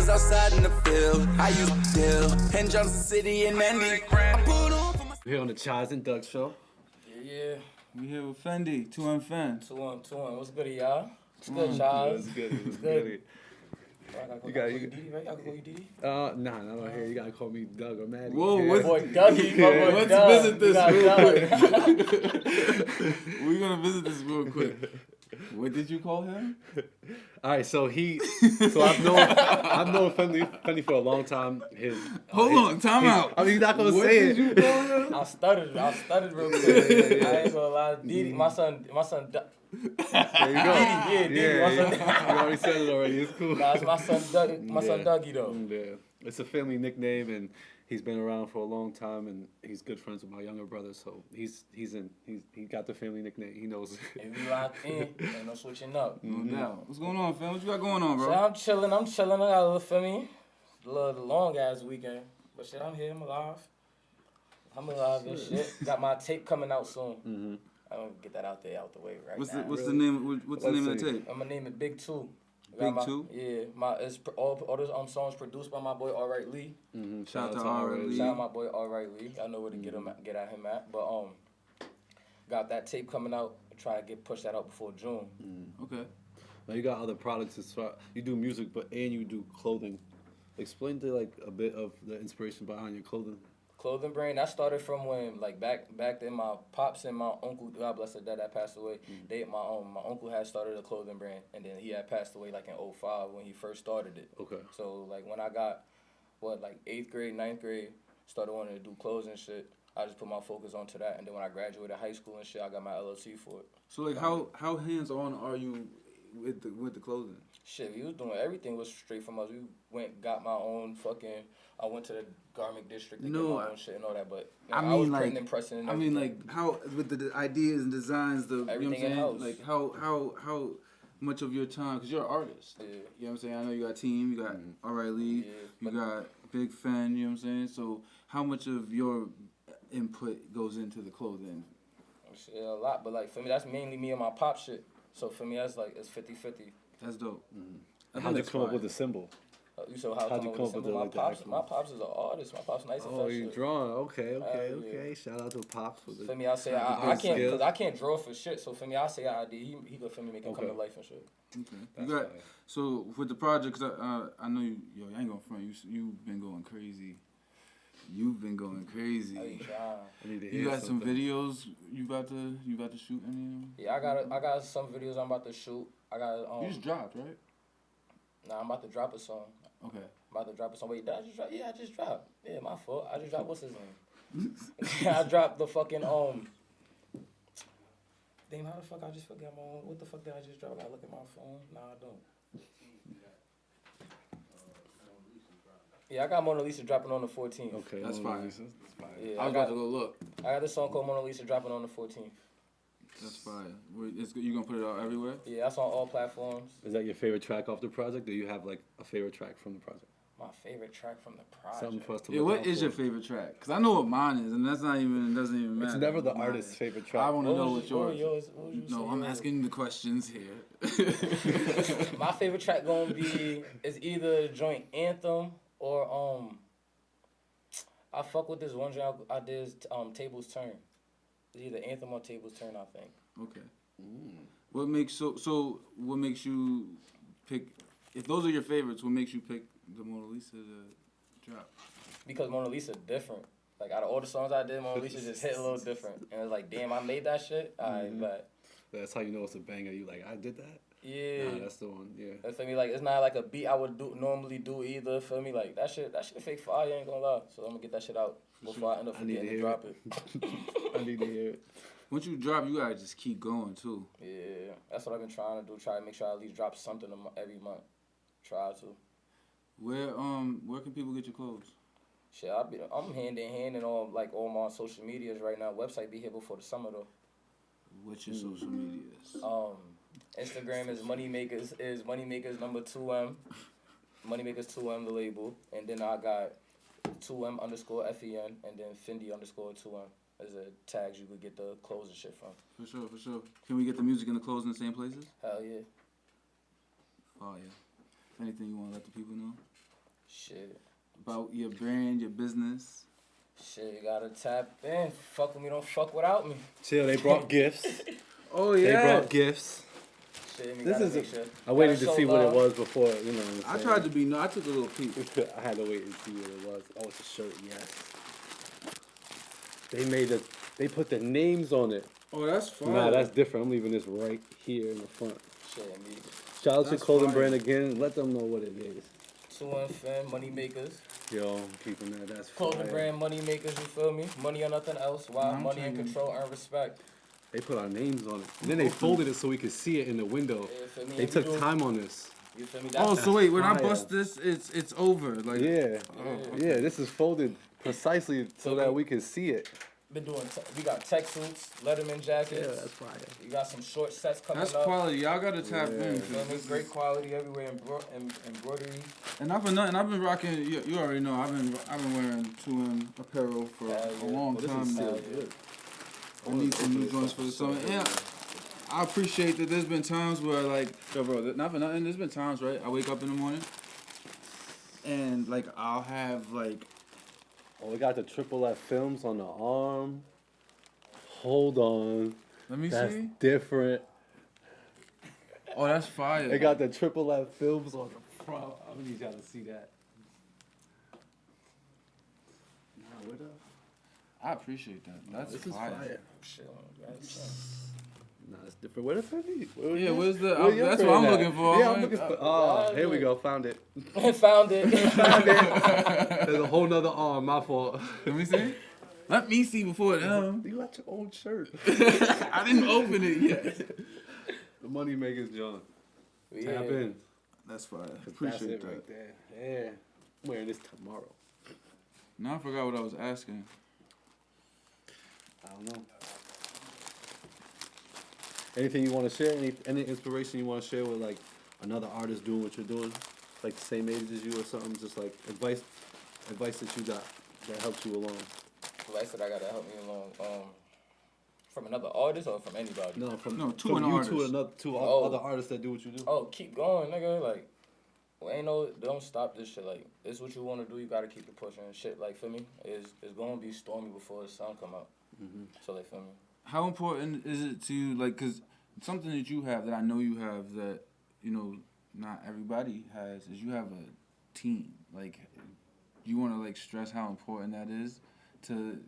was outside in the field. I used to deal in Johnson City and Andy. I pulled on for my... We're here on the Chize and Doug show. Yeah. We here with Fendi, 2M FEN. 2-1. What's good, y'all? What's good, Chize? What's good? What's good? You got you Didi, right? I can call you Didi? Nah, not here. You gotta call me Doug or Maddie. Whoa, yeah. what's Boy, Dougie, my boy Let's Doug. visit this real quick. We're gonna visit this real quick. What did you call him? All right, so I've known Fendi for a long time. Hold on, time out. I mean, you're not gonna What say did it. you call him? I stuttered real quick. I ain't gonna lie. Didi, my son. There you go. Didi, my son. You already said it already. It's cool. Nah, it's my son Doug. My son Dougie though. Yeah, it's a family nickname, and he's been around for a long time, and he's good friends with my younger brother. So he got the family nickname. He knows it. And we locked in. Ain't no switching up. No doubt. What's going on, Fen? What you got going on, bro? So I'm chilling. I got a little, feel me? A little long ass weekend. But shit, I'm here. I'm alive and shit. Got my tape coming out soon. Mm-hmm. I'm gonna get that out the way right now. What's the name? What's the name of the tape? I'm gonna name it Big 2. Big 2? Yeah, all those songs produced by my boy Alright Lee. Mm-hmm. Shout out to Alright Lee. Shout out my boy Alright Lee. I know where to get at him at. But got that tape coming out. Try to push that out before June. Mm-hmm. Okay. Now you got other products as far you do music, and you do clothing. Explain to a bit of the inspiration behind your clothing. Clothing brand, that started from when back then my pops and my uncle, God bless her dad, that passed away. Mm-hmm. My uncle had started a clothing brand, and then he had passed away in 2005 when he first started it. Okay. So when I got 8th grade, 9th grade, started wanting to do clothes and shit. I just put my focus onto that, and then when I graduated high school and shit, I got my LLC for it. So how hands on are you with the clothing? Shit, we was doing everything was straight from us. We got my own fucking. I went to the garment district to get my own shit and all that, but I was mean, printing and pressing. And everything. how with the ideas and designs, everything you know in what I'm saying? house. Like how much of your time? Because you're an artist. Yeah. You know what I'm saying? I know you got Team, you got Alright Lee, you got Big Fen. You know what I'm saying? So how much of your input goes into the clothing? Shit, a lot, but for me, that's mainly me and my pop shit. So for me, that's it's 50-50. That's dope. How'd you come up with the symbol? You said how'd you come up with the symbol? My pops is an artist. My pops nice and fresh. Oh, you drawing? Okay. Shout out to Pops for the. For me, I say I can't draw for shit. So for me, I say I did. He could for me make it come to life and shit. Okay. So with the project, I know you. Yo, I ain't gonna front. You've been going crazy. You've been going crazy. You got some videos you about to shoot any of them? Yeah, I got some videos I'm about to shoot. You just dropped, right? Nah, I'm about to drop a song. Okay. I'm about to drop a song. Wait, did I just drop? Yeah, I just dropped. Yeah, my fault. I just dropped. What's his name? I dropped the fucking Damn, how the fuck I just forgot my own? What the fuck did I just drop? I gotta look at my phone. Nah, I don't. Yeah, I got Mona Lisa dropping on the 14th. Okay, that's fine. Yeah, I was about to go look. I got this song called Mona Lisa dropping on the 14th. That's fine. You gonna put it out everywhere? Yeah, that's on all platforms. Is that your favorite track off the project? Do you have a favorite track from the project? My favorite track from the project. Something for us to look what is your favorite track? Because I know what mine is, and doesn't even matter. It's never the artist's favorite track. I want to know what yours. No, I'm asking the questions here. My favorite track gonna be is either joint Anthem or I fuck with this one joint I did Tables Turn. It's either Anthem or Tables Turn, I think. Okay. What makes what makes you pick? If those are your favorites, what makes you pick the Mona Lisa to drop? Because Mona Lisa different. Out of all the songs I did, Mona Lisa just hit a little different. And it's damn, I made that shit. Alright, bet. That's how you know it's a banger. You I did that? Yeah. Nah, that's the one. Yeah. That's for me. It's not a beat I would normally do either. For me, that shit fake fire. I ain't gonna lie. So I'm gonna get that shit out before I end up forgetting to drop it. I need to hear it. Once you drop, you gotta just keep going too. Yeah, that's what I've been trying to do. Try to make sure I at least drop something every month. Try to. Where can people get your clothes? Shit, I'm hand in hand and all my social medias right now. Website be here before the summer though. What's your social medias? Instagram is moneymakers number 2M. Moneymakers 2M the label, and then I got 2M_FEN and then Fendi_2M. As a tags you could get the clothes and shit from. For sure. Can we get the music and the clothes in the same places? Hell yeah. Oh yeah. Anything you want to let the people know? Shit. About your brand, your business. Shit, you gotta tap in. Fuck with me, don't fuck without me. Chill, they brought gifts. Oh, They yeah. brought gifts. Shit, This is. sure. I waited to show see what it love. was before, you know. What I'm I saying? tried to be, I took a little peek. I had to wait and see what it was. Oh, it's a shirt, yes. They made it. They put the names on it. Oh, that's fine. Nah, that's different. I'm leaving this right here in the front. Shit, me. Shout out to That's Clothing fire. Brand again. Let them know what it is. 2M FEN, money makers. Yo, I'm keeping that. That's Clothing fire. brand, money makers, you feel me? Money or nothing else. Why? I'm Money and telling you. control and respect. They put our names on it. And then they folded it so we could see it in the window. Yeah, feel me? They And we took do- time on this. You feel me? Oh, so wait, when I fire. bust this, it's over. Like, Yeah. Oh, Yeah, this is folded precisely so that we can see it. Been doing. We got tech suits, Letterman jackets. Yeah, that's fire. You got some short sets coming that's up. quality. Y'all gotta tap Yeah. in. You feel me? Great quality everywhere. Embroidery. And I've been rocking. You already know. I've been wearing 2M apparel for Hell a yeah. long Well, this time is now. still good. I need some new joints for the summer. Yeah, I appreciate that. There's been times where like, yo, bro, not for nothing. There's been times, right? I wake up in the morning, and like I'll have like, Oh, we got the triple F films on the arm. Hold on. let me That's see. different. Oh, that's fire. They got the triple F films on the front. I'm gonna need y'all to see that. Nah, what up? I appreciate that. That's This is fire. fire. Shit. Nah, it's different. Where the Fendi? Yeah, where's the? Where your That's friend what I'm at? looking for. Yeah, I'm looking for. Oh, yeah, here we yeah. go. Found it. Found it. There's a whole nother arm. My fault. Let me see. Let me see before them. You got your own shirt. I didn't open it yet. The money makers, John. Yeah. Tap in. That's fire. 'Cause that's Appreciate it that. right there. Yeah. I'm wearing this tomorrow. Now I forgot what I was asking. I don't know. Anything you want to share? Any inspiration you want to share with like another artist doing what you're doing, like the same age as you or something? Just like advice that you got that helps you along. Advice that I got to help me along. From another artist or from anybody? No, from to from an you artist. to Oh. other artists that do what you do. Oh, keep going, nigga. Like, don't stop this shit. Like, it's what you want to do. You gotta keep it pushing. Shit, like, feel me? It's gonna be stormy before the sun come out. Mm-hmm. So, like, feel me? How important is it to you, like, because something that you have that I know you have that, you know, not everybody has, is you have a team. Like, you want to, like, stress how important that is to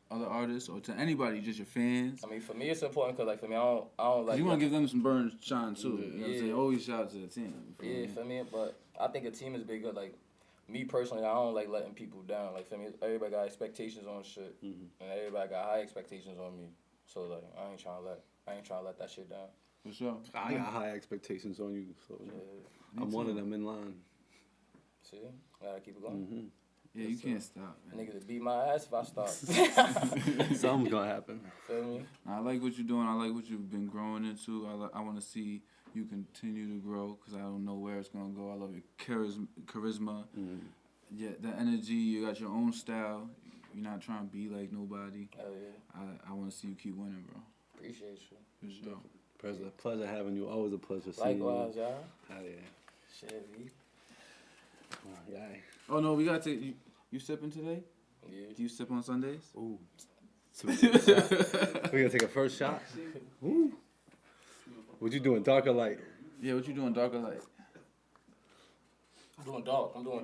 other artists or to anybody, just your fans? I mean, for me, it's important because, like, for me, I don't like. You want to give them some burn shine, too. You know what I'm Yeah. saying? Always shout out to the team. Yeah, feel me? But I think a team is big. Good. Like, me personally, I don't like letting people down. Like, feel me? Everybody got expectations on shit, and everybody got high expectations on me. So, like, I ain't trying to let that shit down. For sure. I got high expectations on you, so Yeah. I'm one of them in line. See, gotta keep it going. Yeah, you can't stop, man. Niggas beat my ass if I stop. Something's gonna happen. Feel me? I like what you're doing. I like what you've been growing into. I want to see you continue to grow because I don't know where it's going to go. I love your charisma. Yeah, the energy. You got your own style. You're not trying to be like nobody. Hell yeah. I want to see you keep winning, bro. Appreciate you. For sure. Pleasure having you. Always a pleasure seeing you. Likewise, y'all. Hell yeah. Shit, V. Yeah. Oh, no, we got to... You sipping today? Yeah. Do you sip on Sundays? Ooh. So we gonna take a first shot. Ooh. What you doing? Dark or light? Yeah, what you doing, dark or light? I'm doing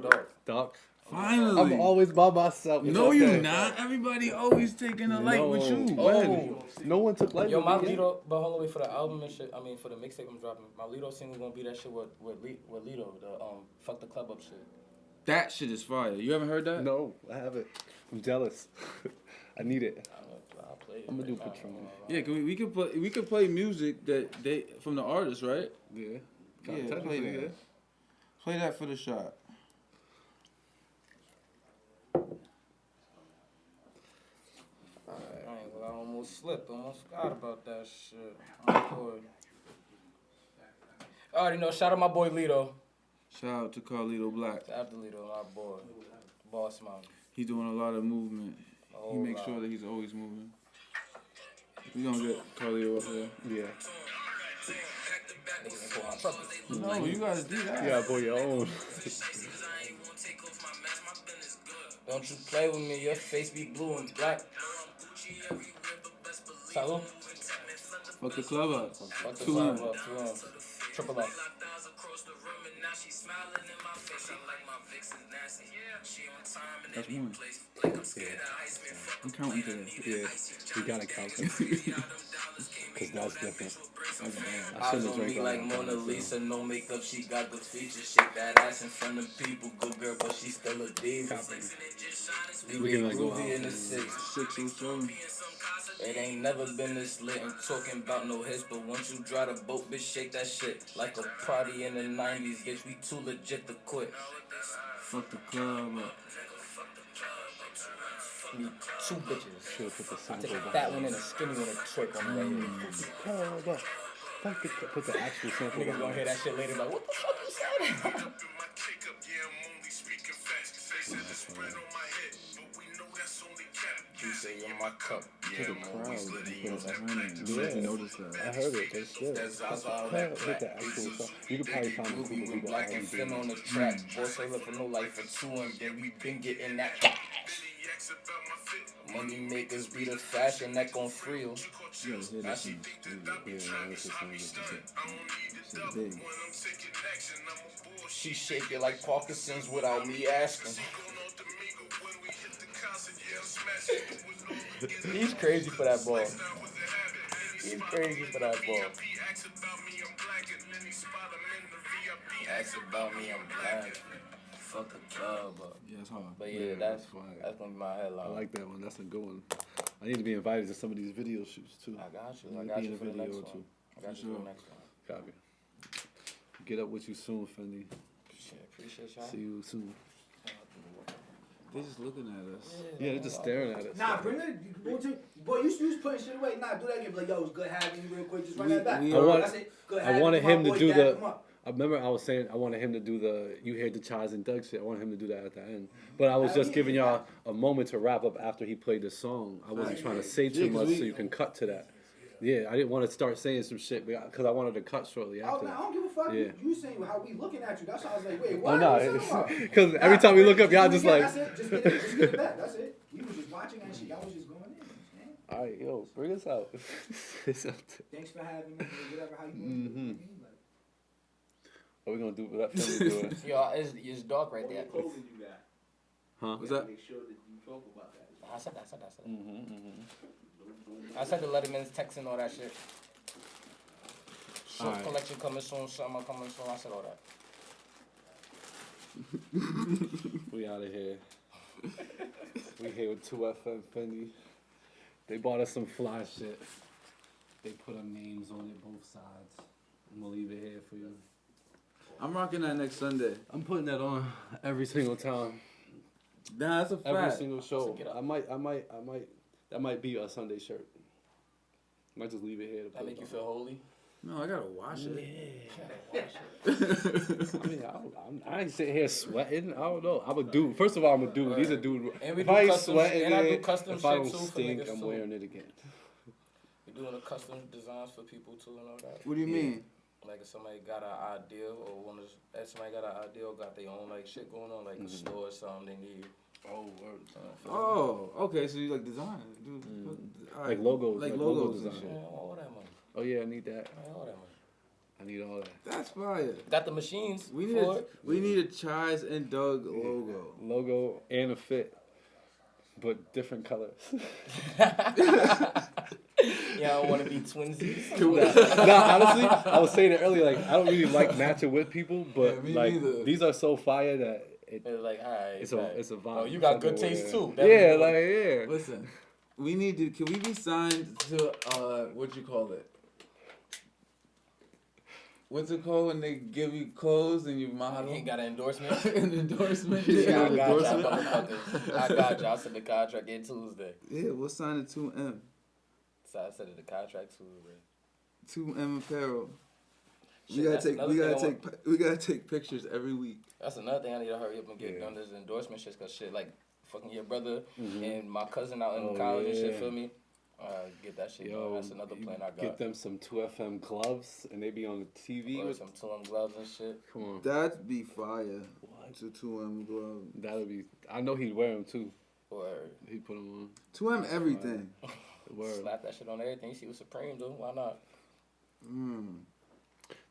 dark. Dark. Finally. I'm always by myself. It's No, okay. you're not. Everybody always taking a light with you. Oh. No one took light Yo, with my me. Lido, but hold on, wait for the album and shit. I mean, for the mixtape I'm dropping. My Lido single gonna be that shit with Lido, the fuck the club up shit. That shit is fire. You haven't heard that? No, I haven't. I'm jealous. I need it. I'll play it. I'm gonna do right now. Patron. Yeah, we could play music that they from the artist, right? Yeah. Yeah, Technically, play that. yeah. Play that for the shot. I almost slipped. I almost forgot about that shit. I already know. Shout out my boy Lido. Shout out to Carlito Black. Shout out to Lido, my boy. Boss man. He's doing a lot of movement. A He whole makes lot. sure that he's always moving. We gonna get Carlito up there. Yeah. Niggas ain't put on purpose. No, you gotta do that. Yeah, boy, your own. Don't you play with me, your face be blue and black. Salud. Fuck the club up. Fuck the 2M. club up, 2M. Triple up. That's one. I'm counting today. Yeah, we gotta count them. Cause that's different. That's bad. I Eyes shouldn't on drink me all like that. Mona Lisa, no makeup, she got the features. Shake that ass in front of people, good girl, but she still a diva. We can, like, go groovy out in the and- 607. It ain't never been this lit and talking about no hits, but once you drive the boat, bitch, shake that shit like a party in the 90s, bitch, we too legit to quit. Fuck the club up. Need 2 bitches. Should put the I sample take a behind fat it. one and a skinny one and twerk on the right here. Put the actual sample Niggas gonna hear that shit later like, what the fuck you said? You say you're my cup. Yeah, I'm always living yours. You noticed that. I heard it. That's good. That's all Put the actual song. You could probably find a Ruby couple with people black already and doing fin on it. the track. Boss ain't looking no life for 2 and then we been getting that cash. Money makers be the fashion that gon' free you. You gotta hear this one. Yeah, no, this is something Shit big. She shake it like Parkinson's without me asking. He's crazy for that ball. He's crazy for that ball. That's about me, I'm black. Fuck the club up. Yeah, it's hard. But yeah, Yeah, that's that's fire. gonna be my headline. I like that one. That's a good one. I need to be invited to some of these video shoots too. I got you. Need I to got be you in a for the video next or one. two. I got you for the next one. Copy. Get up with you soon, Fendi. Shit, appreciate y'all. See you soon. They just looking at us. Yeah, they're just staring at us. Nah, bring it. Boy, you was putting shit away. Nah, do that again. Be like, yo, it's good having you real quick. Just run that back. we I want- That's it. Good I having wanted you, my him to boy, do dap the. him up. I remember I was saying I wanted him to do the you hear the Chize and Doug shit. I wanted him to do that at the end. But I was just giving y'all a moment to wrap up after he played the song. I wasn't trying to say too Yeah, 'cause much we- so you can cut to that. Yeah, I didn't want to start saying some shit because I wanted to cut shortly Oh, after nah, I that. don't give a fuck. Yeah. You saying how we looking at you. That's why I was like, wait, Oh what? no, What you talking about? because every time we look up, y'all just Yeah, like, that's it. Just get it back. That's it. You was just watching that shit. Y'all was just going in. Man. all right, yo, bring us out. It's up to- Thanks for having me. Whatever, how you Mhm. doing? What we gonna do with that film? Do it? Yo, it's dark right there. clothing you got. Huh? What's that? Make sure that you talk about that. I said that. Mm-hmm. I said the Letterman's text and all that shit. Short Alright. collection coming soon, summer coming soon. I said all that. We out of here. We here with 2FM Fendi. They bought us some fly shit. They put our names on it, both sides. I'm gonna leave it here for you. I'm rocking that next Sunday. I'm putting that on every single time, Nah, that's a every fact. single show. Get up. I might. That might be a Sunday shirt. Might just leave it here. To That put make it you on. feel holy? No, I gotta wash it. I mean, I ain't sitting here sweating. I don't know. I'm a dude. First of all, I'm a dude. These are dude. And we If do I ain't custom- sweating, and I do it, custom if I shit don't too for stink, niggas I'm too. wearing it again. We're doing a custom designs for people too and all that. What do you mean? Like if somebody got an idea or somebody got an idea or got their own like shit going on, like a store or something they need. Oh, word. Oh, okay. So you like design? Dude, all right. Like logos. Like logo logos and design. Yeah, shit. all that money. Oh yeah, I need that. All that money. I need all that. That's fire. Got the machines We for need a Chize and Doug logo. Logo and a fit, but different colors. Yeah, I don't want to be twinsies. Nah, honestly, I was saying it earlier. Like, I don't really like matching with people, but Yeah, me like neither. these are so fire that It's like, alright. it's a vibe. Oh, you got good Something taste weird. too. Yeah, like yeah. Listen, we need to. Can we be signed to what you call it? What's it called when they give you clothes and you model? He got an endorsement. An endorsement. Yeah, I got y'all, endorsement. motherfuckers. I got y'all. I said the contract in Tuesday. Yeah, we'll sign it 2M. So I said the contract Tuesday. 2M apparel. Shit, that's another thing We gotta take pictures every week. That's another thing I need to hurry up and get done. This endorsement shit, cause shit like fucking your brother and my cousin out in college and shit. Feel me? Get that shit. Yo, That's another plan I got. Get them some 2FM gloves, and they be on the TV or with some 2M gloves and shit. Come on, That'd be fire. what? To 2M glove. That'll be. I know he'd wear them too. Word. He'd put them on. 2M everything. Word. Slap that shit on everything. You see what Supreme do? Why not?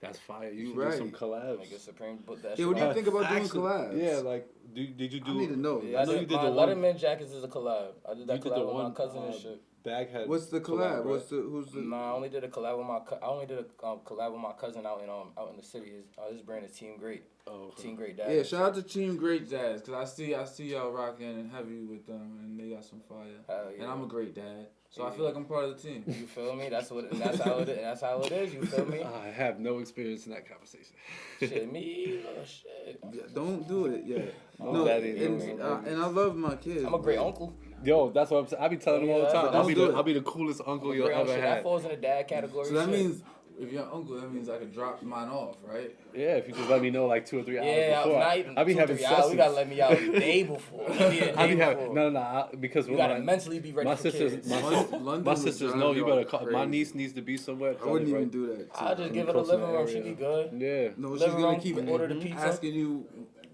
That's fire. You You should right. do some collabs. Make a Supreme put that Yeah, shit what do you on. think about doing Actually, collabs? Yeah, like, did you do? I need to know. Yeah, I know you did my the one. Letterman jackets is a collab. I did that You did collab the with one my cousin and shit. Baghead. What's the collab? right? Who's the? Nah, I only did a collab with my collab with my cousin out in the city. His brand is Team Great. Oh, okay. Team Great Dad. Yeah, shout out to Team Great Jazz, cause I see y'all rocking heavy with them, and they got some fire. Hell yeah. And I'm a great dad, so I feel like I'm part of the team. You feel me? That's how it is. That's how it is. You feel me? I have no experience in that conversation. Shit, me either. Shit. Yeah, don't do it. Yeah. No, No, daddy, and, no. and I love my kids. I'm a great but- uncle. Yo, that's what I'm saying. I be telling them all the time. Don't do it. I'll be the coolest uncle you'll Great ever uncle. That have. falls in the dad category. So that shit. means if you're an uncle, that means I could drop mine off, right? Yeah, if you just let me know like 2 or 3 hours Yeah, before. not even I be 2, having 3 hours. sessions. We gotta let me out the day before. I be having because You when gotta mentally be ready my for sisters, kids. London my would sisters drive know you better y'all call. My crazy. niece needs to be somewhere. I wouldn't even right. do that. I'll just give her the close to living the room. She area. be good. Yeah. No, she's Living gonna room, keep order the pizza. asking you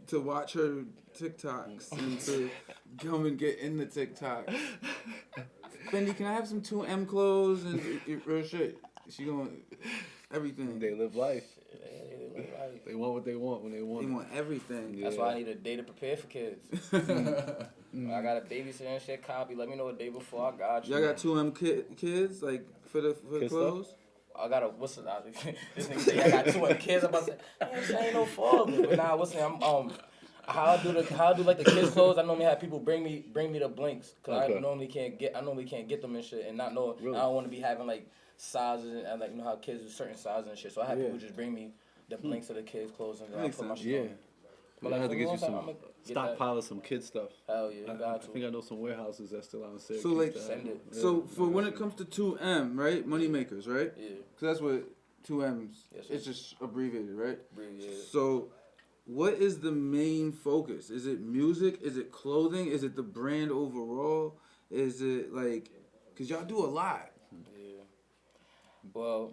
to watch her TikToks and to come and get in the TikTok. Fendi, can I have some 2M clothes and real shit? She gonna everything. They live life. Right. They want what they want when they want. They it. want everything. That's why I need a day to prepare for kids. I got a babysitter and shit. Copy. Let me know a day before. I got you. Y'all got 2M kids like for the Kid clothes? I got a what's the this nigga say I got 2 kids. I'm about to say, man, this ain't no father. But nah, what's the name? How I do like the kids clothes. I normally have people bring me the blinks because Okay. I normally can't get them and shit and not know. Really? I don't want to be having like sizes and like you know how kids with certain sizes and shit. So I have people just bring me the blinks of the kids clothes and then I Makes put my sense. shit Yeah. on. But But I like have to for get a you long time, some I'ma get that. stockpile of some kid stuff. Hell yeah, you I got think I know some warehouses that's still out in Syracuse. So like, Send it. so for when it comes to 2M, right? Money makers, right? Yeah, Because that's what 2M's. Yes, sir. It's just abbreviated, right? yeah. So, what is the main focus? Is it music? Is it clothing? Is it the brand overall? Is it like, cause y'all do a lot. Yeah. Well,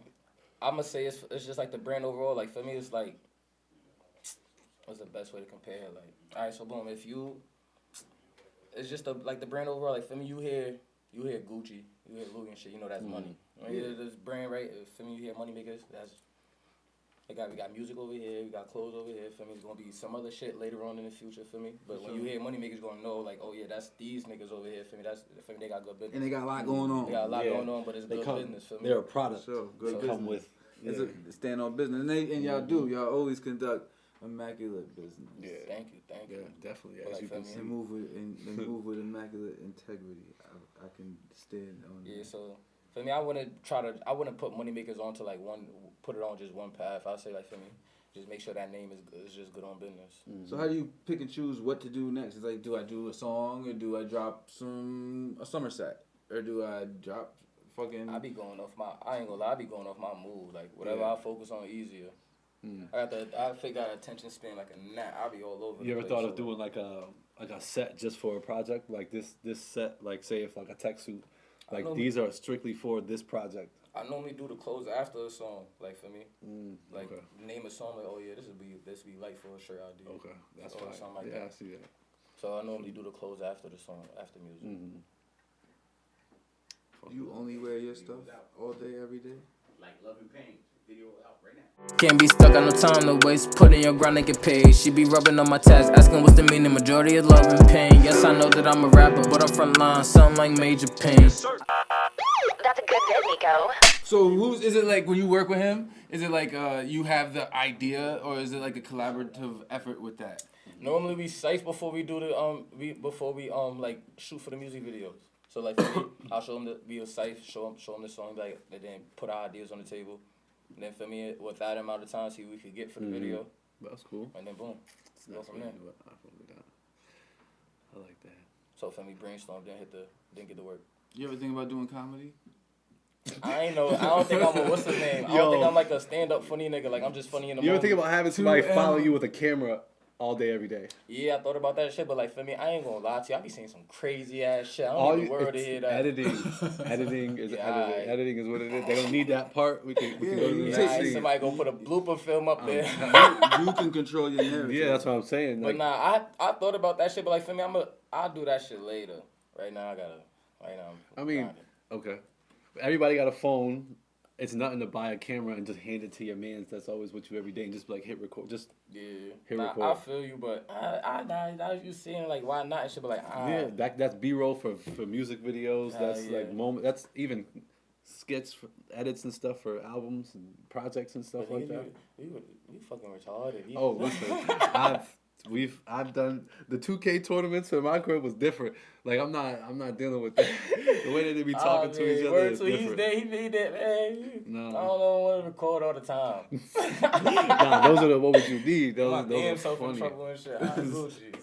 I'ma say it's just like the brand overall. Like for me, it's like what's the best way to compare it? Like, all right, so boom, if you, it's just like the brand overall. Like for me, you hear Gucci, you hear Louis and shit. You know that's money. When you hear this brand, right? For me, you hear money makers. We got music over here, we got clothes over here. For me, it's gonna be some other shit later on in the future. For me, but when you hear money makers, gonna know like, oh yeah, that's these niggas over here. For me, they got good business. And they got a lot going on. They got a lot Yeah. going on, but it's good business for me. They're a product. So, good They business. come with. It's Yeah. a stand on business. And y'all do. Y'all always conduct immaculate business. Yeah. Thank you. Yeah, definitely. But As like, you for can me- see. And move with immaculate integrity. I can stand on Yeah, that. so for me, I wouldn't put money makers onto like put it on just one path. I'd say like for me, just make sure that name is just good on business. So how do you pick and choose what to do next? It's like, do I do a song or do I drop a Somerset or do I drop fucking? I ain't gonna lie, I be going off my mood. Like whatever Yeah. I focus on easier. I figure out attention span like a gnat. I'll be all over. You the ever place, thought so, of doing like a set just for a project like this set, like say if like a tech suit, like know- these are strictly for this project. I normally do the clothes after a song. Like for me, like okay. name a song like, oh yeah, this be light for a shirt idea. Okay, that's Or fine. something like Yeah, that. I see that. So I normally do the clothes after the song, after music. Mm-hmm. You only wear your stuff all day, every day? Like Love and Pain video out right now. Can't be stuck, got no time to waste. Put in your grind and get paid. She be rubbing on my tats, asking what's the meaning. Majority is love and pain. Yes, I know that I'm a rapper, but I'm front line, something like Major Pain. That's a good bit, Nico. So is it like when you work with him? Is it like you have the idea, or is it like a collaborative effort with that? Normally we safe before we do the like shoot for the music videos. So like for me, I'll show them we was safe, show them the song, like and then put our ideas on the table. And then for me, with that amount of time, see what we could get for the video, That's cool. and then boom, It's go nice from way there. to do it. I fuck with that. I like that. So for me, brainstorm, then get to work. You ever think about doing comedy? I don't think I'm a what's the name? I don't Yo. think I'm like a stand up funny nigga. Like I'm just funny in the You ever moment. think about having somebody 2M. follow you with a camera all day, every day. Yeah, I thought about that shit, but like for me, I ain't gonna lie to you. I be saying some crazy ass shit. I don't need the word to hear that. Editing is editing. Editing is what it is. They don't need that part. We can go to the next scene. Somebody gonna put a blooper film up there. You can control your narrative. Yeah, that's what I'm saying. But Like, I thought about that shit, but like for me, I'll do that shit later. Right now, I'm grinding. Okay. Everybody got a phone. It's nothing to buy a camera and just hand it to your mans. That's always what you every day and just like hit record. Just hit record. I feel you, but I you saying like why not and shit, but like that's B-roll for music videos. That's like moment. That's even skits, for edits and stuff for albums and projects and stuff like that. You fucking retarded. Oh, listen, I've done the 2K tournaments for my crib was different. Like I'm not dealing with that. The way that they be talking to each other is different. He's there, he need that, man. No. I don't want to record all the time. Nah, those are the moments you need. Those are in funny. trouble and shit. I Gucci.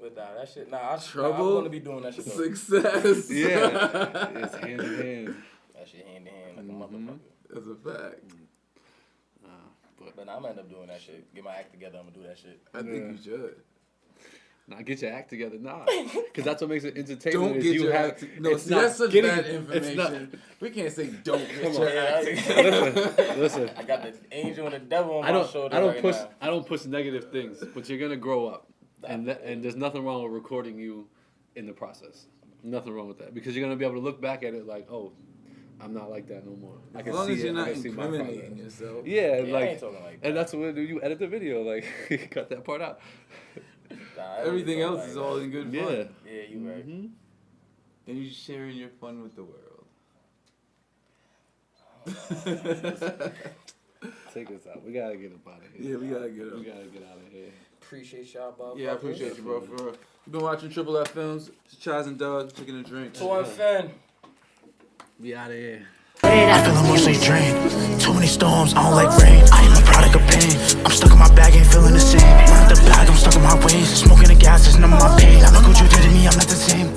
But nah, that shit. Nah, I'm gonna be doing that shit. Though. Success. Yeah, it's hand in hand. That shit hand in hand like a motherfucker. That's a fact. But I'm gonna end up doing that shit. Get my act together. I'm gonna do that shit. I think you should. Nah, get your act together. Nah, because that's what makes it entertaining. Don't get your act together. No, see, that's such bad information. We can't say don't get your act together. Listen. I got the angel and the devil on my shoulder now. I don't push negative things, but you're gonna grow up, and there's nothing wrong with recording you in the process. Nothing wrong with that because you're gonna be able to look back at it like, oh, I'm not like that no more. I can as long see as you're not I see my incriminating yourself. Yeah, I like, ain't talking like that. And that's what you edit the video. Like, cut that part out. Nah, everything else is all in good fun. Yeah, you right. And you're sharing your fun with the world. Take us out. We gotta get up out of here. Yeah, we gotta get up. We gotta get out of here. Appreciate y'all, bro. Yeah, I appreciate you, bro. For real. You've been watching Triple F Films. It's Chize and Doug, Chicken and Drink. To FEN. We out of here. I feel emotionally drained. Too many storms, I don't like rain. I am a product of pain. I'm stuck in my bag, ain't feeling the same. Run the bag, I'm stuck in my ways. Smoking the gas, it's none of my pain. Look what you did to me, I'm not the same.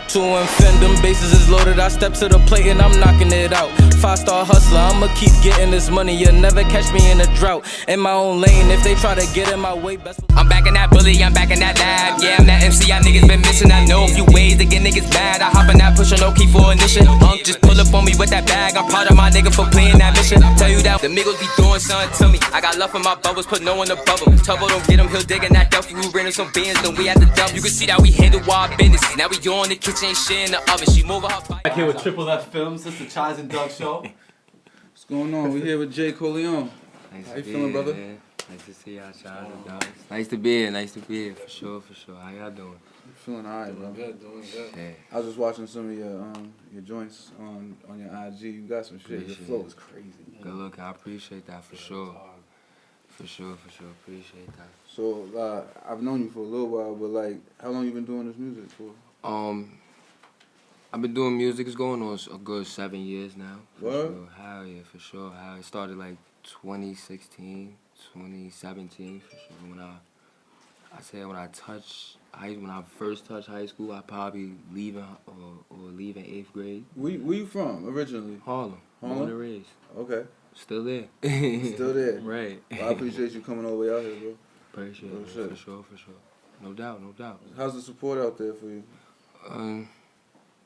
To FEN, them bases is loaded. I step to the plate and I'm knocking it out. 5-star hustler, I'ma keep getting this money. You'll never catch me in a drought. In my own lane, if they try to get in my way, best. I'm back in that bully, I'm back in that lab. Yeah, I'm that MC, y'all niggas been missing. I know a few ways to get niggas mad. I hop in that pusher, no key for ignition. Just pull up on me with that bag. I'm proud of my nigga for playing that mission. Tell you that the niggas be doing something to me. I got love for my bubbles, put no one above them. Tubbo don't get him, he'll dig in that Duffy. We ran some bands, then we at the dump. You can see that we handle wild business. Now we on the kitchen, shit in the oven. She move her Back here with Triple F Films. This is the Chize and Doug show. What's going on? We're here with COLEONE. Nice How you feeling, brother? Here. Nice to see y'all, Chize and Doug. Nice to be here, for sure. How y'all doing? Feeling alright, bro. Doing good. Yeah. I was just watching some of your joints on your IG. You got some shit. Your flow is crazy. Good look, I appreciate that for sure. For sure, appreciate that. So I've known you for a little while, but like, how long you been doing this music for? I've been doing music. It's going on a good 7 years now. What? Sure. Hell yeah, for sure. It started like 2016, 2017 for sure. When I first touched high school, I probably leaving or leaving 8th grade. Where you from originally? Harlem. Born and raised. Okay. Still there. Still there. Right. Well, I appreciate you coming all the way out here, bro. Appreciate it. For sure. No doubt. How's the support out there for you?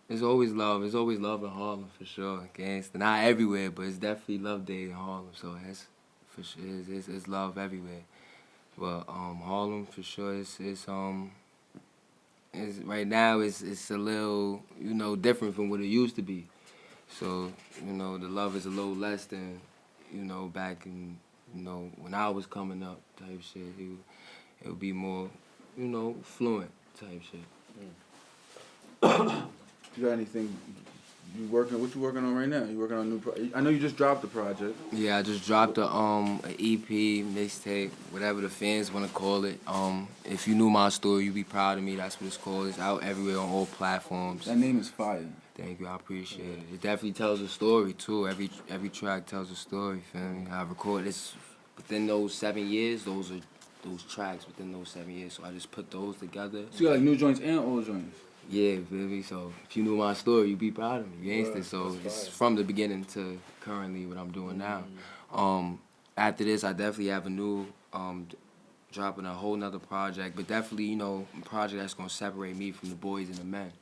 It's always love. It's always love in Harlem for sure. Gangsta. Not everywhere, but it's definitely love day in Harlem. So it's for sure. It's love everywhere. But Harlem for sure. It's right now. It's a little different from what it used to be. So the love is a little less than back in when I was coming up type shit. It would be more fluent type shit. You got anything? What you working on right now? You working on a new I know you just dropped the project. Yeah, I just dropped a EP, mixtape, whatever the fans want to call it. If you knew my story, you'd be proud of me. That's what it's called. It's out everywhere on all platforms. That name is fire. Thank you, I appreciate it. It definitely tells a story too. Every track tells a story. Feel me? I recorded this within those 7 years. Those are those tracks within those 7 years. So I just put those together. So you got like new joints and old joints. Yeah, feel me? So if you knew my story, you'd be proud of me, gangster. So it's from the beginning to currently what I'm doing now. After this, I definitely have a new, dropping a whole nother project, but definitely, you know, a project that's gonna separate me from the boys and the men.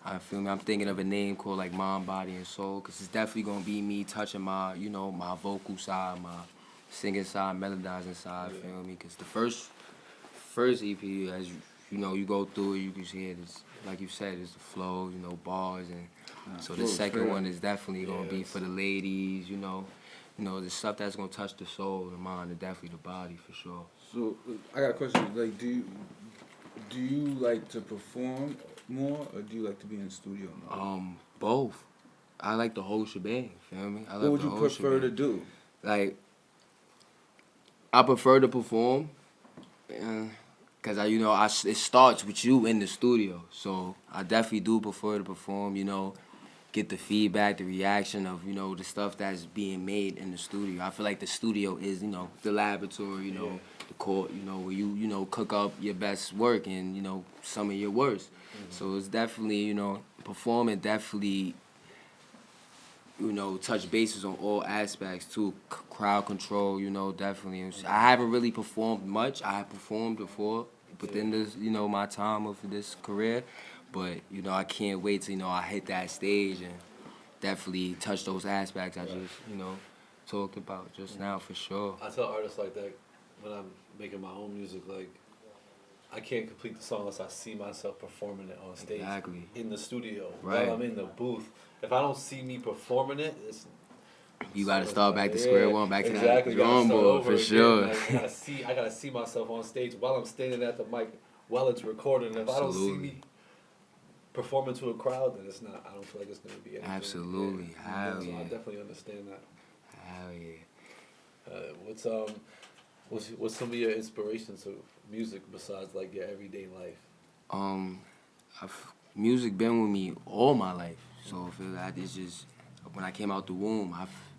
I feel me? I'm thinking of a name called like Mind, Body, and Soul, cause it's definitely gonna be me touching my, you know, my vocal side, my singing side, melodizing side. Feel me? Cause the first EP, as you know, you go through it, you can hear this, like you said, it's the flow, you know, bars, and so the second one is definitely gonna be for the ladies, you know, the stuff that's gonna touch the soul, the mind, and definitely the body for sure. So I got a question. Like, do you like to perform more, or do you like to be in the studio more? Both. I like the whole shebang. Feel me? I like What would the you whole prefer shebang. to do? Like, I prefer to perform, cause it starts with you in the studio. So I definitely do prefer to perform. You know, get the feedback, the reaction of the stuff that's being made in the studio. I feel like the studio is the laboratory. You know, the court. You know, where you cook up your best work and some of your worst. So it's definitely performing definitely. Touch bases on all aspects too. Crowd control, definitely. I haven't really performed much. I have performed before within this, my time of this career. But, I can't wait till, I hit that stage and definitely touch those aspects I just, talked about just now for sure. I tell artists like that when I'm making my own music, like, I can't complete the song unless I see myself performing it on stage. Exactly. In the studio. Right. While I'm in the booth. If I don't see me performing it, you gotta start back to square one, back to exactly. the drawing board for sure. I gotta see myself on stage while I'm standing at the mic while it's recording. If I don't see me performing to a crowd, then it's not. I don't feel like it's gonna be anything. Absolutely. Hell yeah. I definitely understand that. Hell yeah. What's some of your inspirations of music besides like your everyday life? Music been with me all my life. So I feel like it's just, when I came out the womb,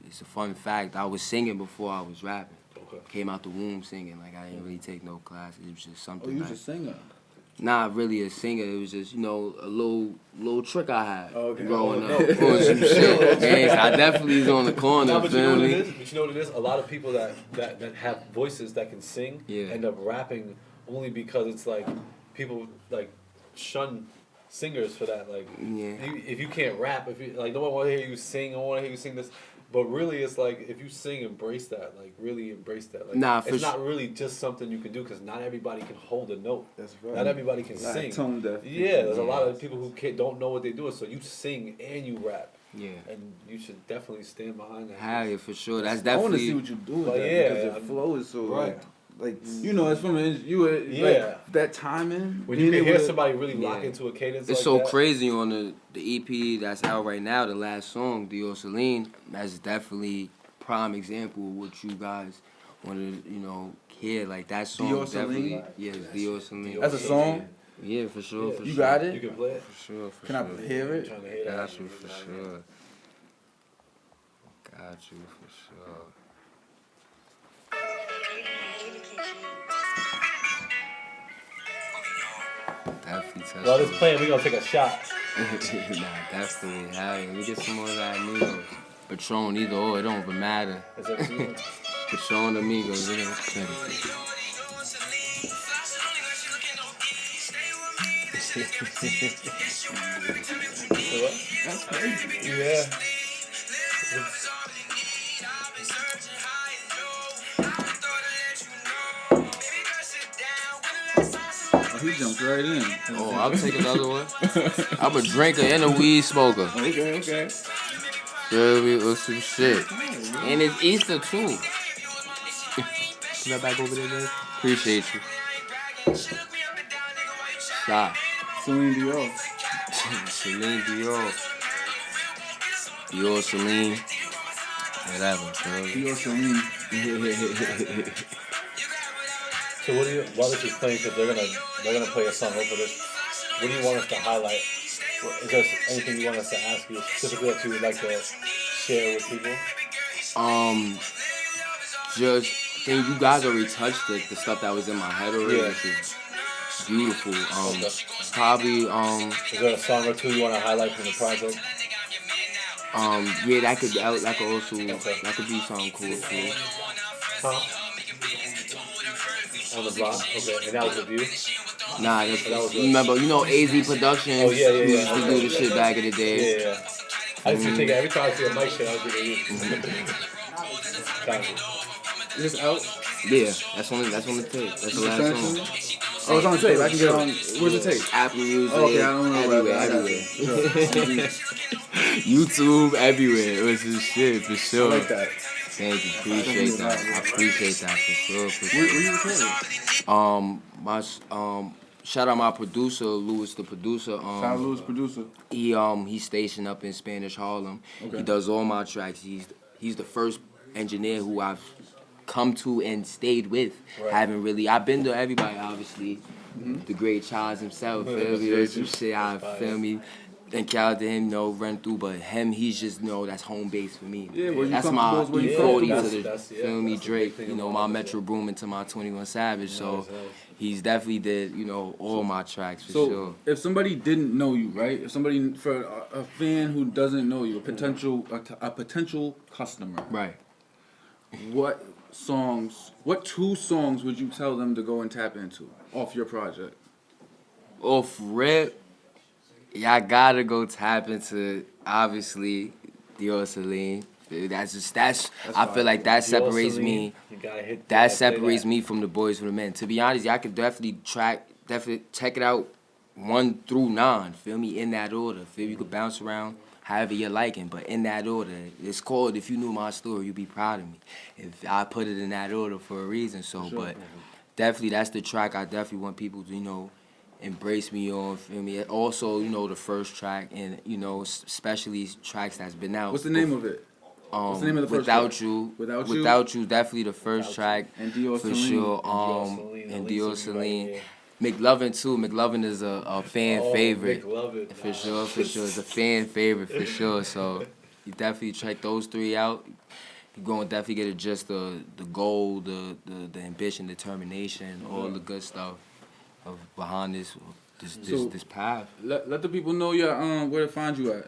it's a fun fact, I was singing before I was rapping. Okay. Came out the womb singing, like I didn't really take no classes, it was just something. Oh, you was a singer? Not really a singer, it was just, a little trick I had growing up. Doing some shit. I definitely was on the corner, But you know what it is? A lot of people that have voices that can sing end up rapping only because it's like, people like shun singers for that, like if you can't rap, if you like, no one want to hear you sing, no one want to hear you sing this, but really it's like if you sing, embrace that, like really embrace that. Like, it's not really just something you can do because not everybody can hold a note. That's right. Not everybody can sing. Tone deaf. Yeah, there's a lot of people who don't know what they're doing, so you sing and you rap. Yeah. And you should definitely stand behind that. Hell yeah, for sure. That's definitely. I want to see what you do with that because the flow is so right. Like it's from like that timing. When you can hear somebody really lock into a cadence. It's like so that. crazy on the EP that's out right now. The last song, Dior Celine, that's definitely prime example of what you guys want to hear. Like that song, Dior definitely. Celine? Yeah, Dior Celine. That's a song. Yeah, for sure. You got it. You can play it for sure. Can I hear it? Got you for sure. Got you for sure. Definitely touch. While this playing, we gonna take a shot. Nah, definitely. Hey, we get some more of that Amigos. Patron, either or, it don't even matter. Is that you? Patron, Amigos, it don't matter. That's crazy. Yeah. He jumped right in. Oh, I'll take another one. I'm a drinker and a weed smoker. Okay. Feel me? Or some shit. And it's Easter too. Come back over there, man. Appreciate you. Stop. Celine Dior. Celine Dior. Dior Celine. Whatever. Dior Celine. So what do you, while this is playing, because they're gonna play a song over this, what do you want us to highlight? Is there anything you want us to ask you specifically that you would like to share with people? Just, I think you guys already touched the stuff that was in my head already. Yeah. Which is beautiful. Probably Is there a song or two you want to highlight from the project? Yeah, that could also that could be something cool too. Huh? On the block? Okay, and that was with you? Nah, that's remember, AZ Productions. Oh, yeah. Who used to do the shit back in the day. Yeah. I just think every time I see a mic shit, I was thinking you. Is this out? Yeah, that's on the tape. That's the last song. Oh, it's on the tape. I can get on. Where's the tape? Apple Music. Oh, okay, I don't know everywhere. YouTube, everywhere. It was just shit for sure. I like that. Thank you. Appreciate that. I appreciate that for sure. Where you recording? Shout out my producer, Louis, the producer. Shout out Louis, producer. He's stationed up in Spanish Harlem. Okay. He does all my tracks. He's the first engineer who I've come to and stayed with. Right. I've been to everybody, obviously. The great Chize himself, feel me? There's some shit feel me? Thank y'all to him, run through, but him, he's just, that's home base for me. Yeah, well, that's my E40 to the, feel me, Drake, my Metro Boomin to my 21 Savage, so he's definitely did, all my tracks for sure. So, if somebody didn't know you, right? If somebody, for a fan who doesn't know you, a potential customer, right? What two songs would you tell them to go and tap into off your project? Off rip, y'all gotta go tap into, obviously, COLEONE. I feel like that separates me. That separates me from the boys from the men. To be honest, y'all could definitely check it out 1 through 9. Feel me, in that order. Feel me, you could bounce around however you're liking, but in that order. It's called If You Knew My Story, You'd Be Proud of Me. If I put it in that order for a reason. So, sure. But definitely that's the track I definitely want people to embrace me on. Feel me. Also, the first track, and especially tracks that's been out. What's the name of it? What's the name of the first Without track? You. Without You, definitely the first track. And Dior for Celine. sure. And Dior Celine. McLovin too. McLovin is a fan favorite. For sure. It's a fan favorite for sure. So you definitely check those 3 out. You're going to definitely get a gist of the goal, the ambition, determination, all the good stuff behind this path. Let the people know your where to find you at.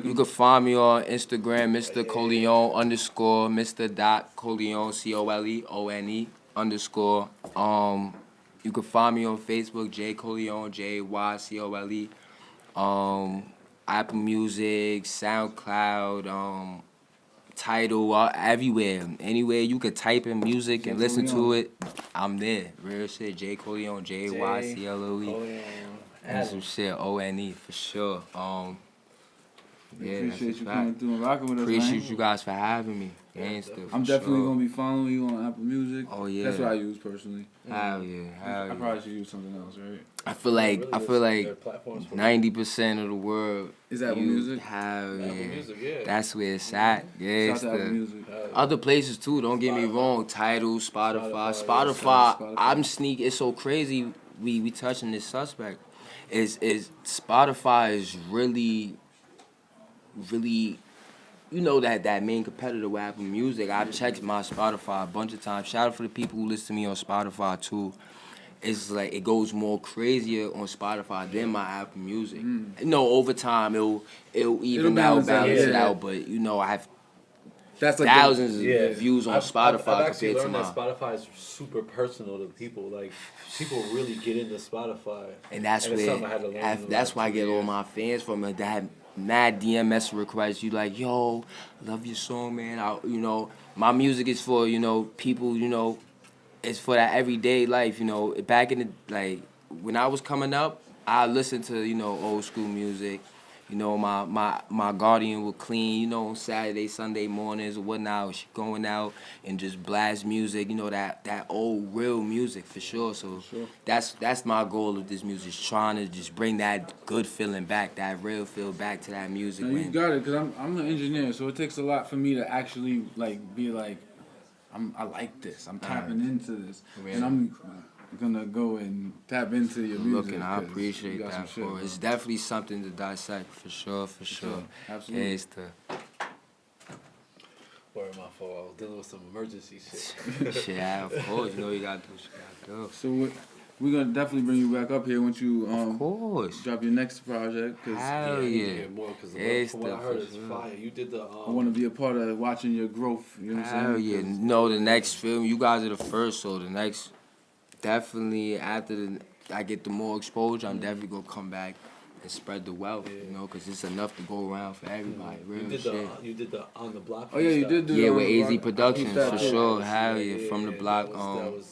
You can find me on Instagram, Mr. COLEONE _ Mr. .COLEONE COLEONE _. You can find me on Facebook, J COLEONE JYCOLE. Apple Music, SoundCloud, Tidal, everywhere. Anywhere you could type in music and listen to it, I'm there. Real shit, J COLEONE JYCOLE. And some shit, ONE for sure. Yeah, appreciate you coming through and rocking with us. Appreciate you guys for having me. I'm definitely gonna be following you on Apple Music. Oh yeah, that's what I use personally. Hell yeah. I probably should use something else, right? I feel like 90% of the world is Apple Music. Hell yeah. Apple Music, yeah. That's where it's at. Yeah, it's other places too. Don't get me wrong. Tidal, Spotify. I'm sneaking. It's so crazy. We touching this suspect. Is Spotify is really that main competitor with Apple Music. I've checked my Spotify a bunch of times. Shout out for the people who listen to me on Spotify too. It's like it goes more crazier on Spotify than my Apple Music. Over time it'll even balance it out. But I have thousands of views on Spotify I've actually compared to learned that Spotify is super personal to people. Like people really get into Spotify, and that's why I get all my fans from it. That mad DMS requests. You like, yo, love your song, man. My music is for people. It's for that everyday life. Back in the when I was coming up, I listened to old school music. My guardian would clean, on Saturday, Sunday mornings or whatnot. She going out and just blast music, that old real music for sure. So that's my goal of this music, trying to just bring that good feeling back, that real feel back to that music. You got it, because I'm an engineer, so it takes a lot for me to actually be like, I like this. I'm tapping into this, and I'm gonna go and tap into your music. I appreciate that. It's definitely something to dissect for sure. Absolutely. Yeah, it's Word, my fault. I was dealing with some emergency shit. Shit, of course. You gotta do what you gotta do. So We're gonna definitely bring you back up here once you Of course. drop your next project. Cause Hell yeah. From what I heard, it's fire. You did the. I want to be a part of watching your growth. You know what I'm saying? Hell yeah. No, the next film, you guys are the first, so the next, definitely after I get the more exposure, I'm definitely gonna come back and spread the wealth, you know, because it's enough to go around for everybody. Real shit. You did the On the Block. Oh yeah, you did do Yeah, that with on AZ Productions that for too. sure. Hell yeah, from the block.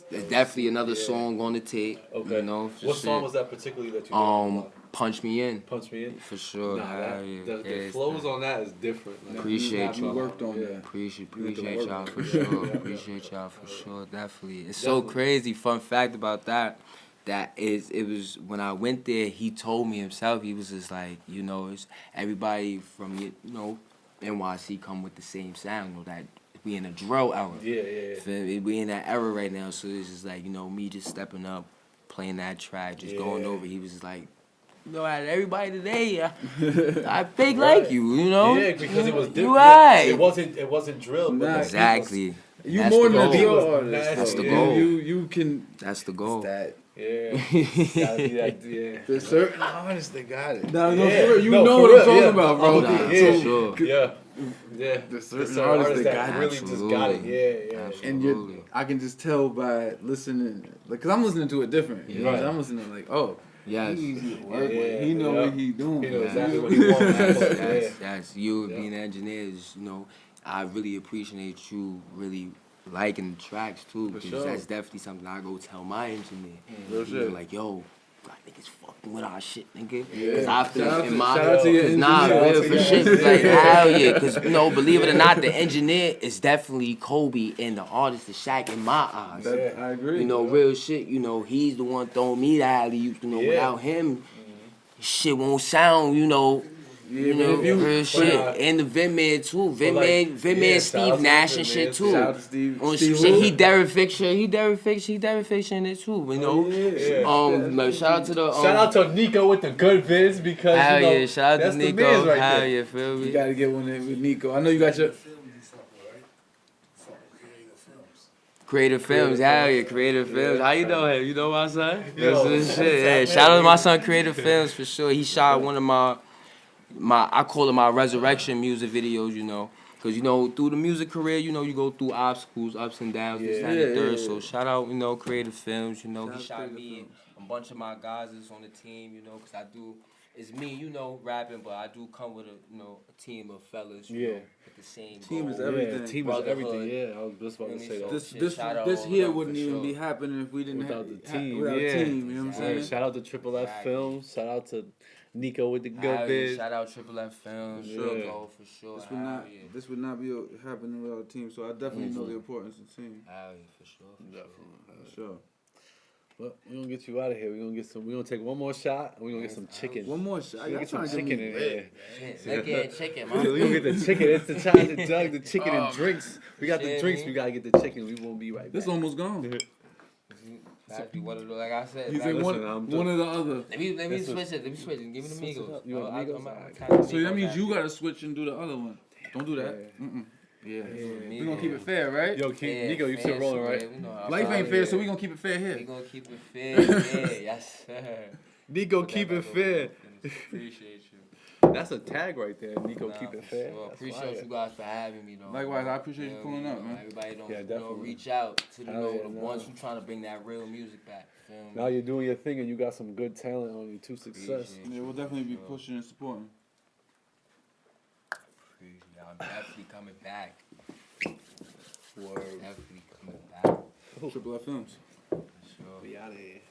There's definitely another song on the tape. Okay. You know, What song was that particularly that you did? Punch Me In. Punch Me In. For sure. Nah, Hell yeah. the flows on that is different. Like, Appreciate you. Worked on that. Appreciate y'all for sure. Appreciate y'all for sure. Definitely. It's so crazy. Fun fact about that. It was when I went there, he told me himself, he was just like, you know, it's everybody from, you know, NYC come with the same sound, you know, that we in a drill era. Yeah. We in that era right now, so it's just like, you know, me just stepping up, playing that track, just going over. He was just like, you know, out of everybody today, I think like you know? Yeah, because it was different. You right. It wasn't drill. But exactly. You more than a drill artist. That's the goal. You can. That's the goal. Yeah. Gotta be that, There's certain artists that got it. No, for real. You know what I'm talking about, bro. For sure. Yeah. There's certain artists that got it. really just got it. Yeah. And I can just tell by listening, like, cause I'm listening to it different. You know? I'm listening like, oh. Yes. He's easy to work with. He know what he doing. He knows exactly what he wants. That's you being engineers, you know. I really appreciate you really liking the tracks too, because that's definitely something I go tell my engineer. Real shit. Like, yo, God, niggas fucking with our shit, nigga. Yeah. Cause I feel in my shout out to your real for shit. Like, hell yeah. Cause, you know, believe it or not, the engineer is definitely Kobe and the artist is Shaq in my eyes. I agree. You know, real shit, you know, he's the one throwing me the alley-oops, you know, without him, shit won't sound, you know, real shit. And the Vinman too. Vinman Steve Nash and shit too. Shout out to Steve. On some shit, he Derek Fiction in it too, you know. Like, shout out to the shout out to Nico with the good vids because hell you know, yeah, shout out to Nico. the right Hell there. yeah, feel me? You gotta get one in with Nico. I know you got your Creative Films, hell yeah, Creative Films. How you know him? You know my son? That's shit. Yeah, shout out to my son, Creative Films for sure. He shot one of my I call it my resurrection music videos, you know. Because, you know, through the music career, you know, you go through obstacles, ups and downs, this, that, and the third. So shout out, you know, Creative Films, you know. He shot me and a bunch of my guys that's on the team, you know, because I do, it's me, you know, rapping, but I do come with a team of fellas, you know, with the same team goal. is everything. Team is everything. Yeah, I was just about to say that. This here wouldn't even be happening if we didn't without have the team. Without yeah. team, you know what I'm saying? Shout out to Triple F Films. Shout out to Nico with the good bid. Shout out Triple F Films. For sure. This would not be happening without a team. So I definitely know the importance of team. For sure. For sure. But we're gonna get you out of here. We're gonna take one more shot and we're gonna get some chicken. One more shot. We're gonna get some chicken in here. Let's get chicken, man. We're gonna get the chicken. It's the Chize and Doug, the chicken and drinks. We got the drinks, we gotta get the chicken. We won't be right back. This almost gone. Like I said, you think one or the other? Let me switch it. Give me the Migos. You want Migos? So that means you gotta switch and do the other one. Don't do that. Yeah. We're gonna keep it fair, right? Yo, Nico, you still rolling, right? Life ain't fair, so we're gonna keep it fair here. We gonna keep it fair, yes, sir. Nico, keep it fair. Appreciate you. That's a tag right there. Nico, keep it fair. Well, appreciate you guys for having me, though. Likewise, I appreciate you pulling up, man. Everybody don't reach out to the ones who trying to bring that real music back. Now you're doing your thing and you got some good talent on you to success. Yeah, we'll definitely be pushing and supporting. I'm definitely coming back. Definitely coming back. Triple F Films. Sure. We out of here.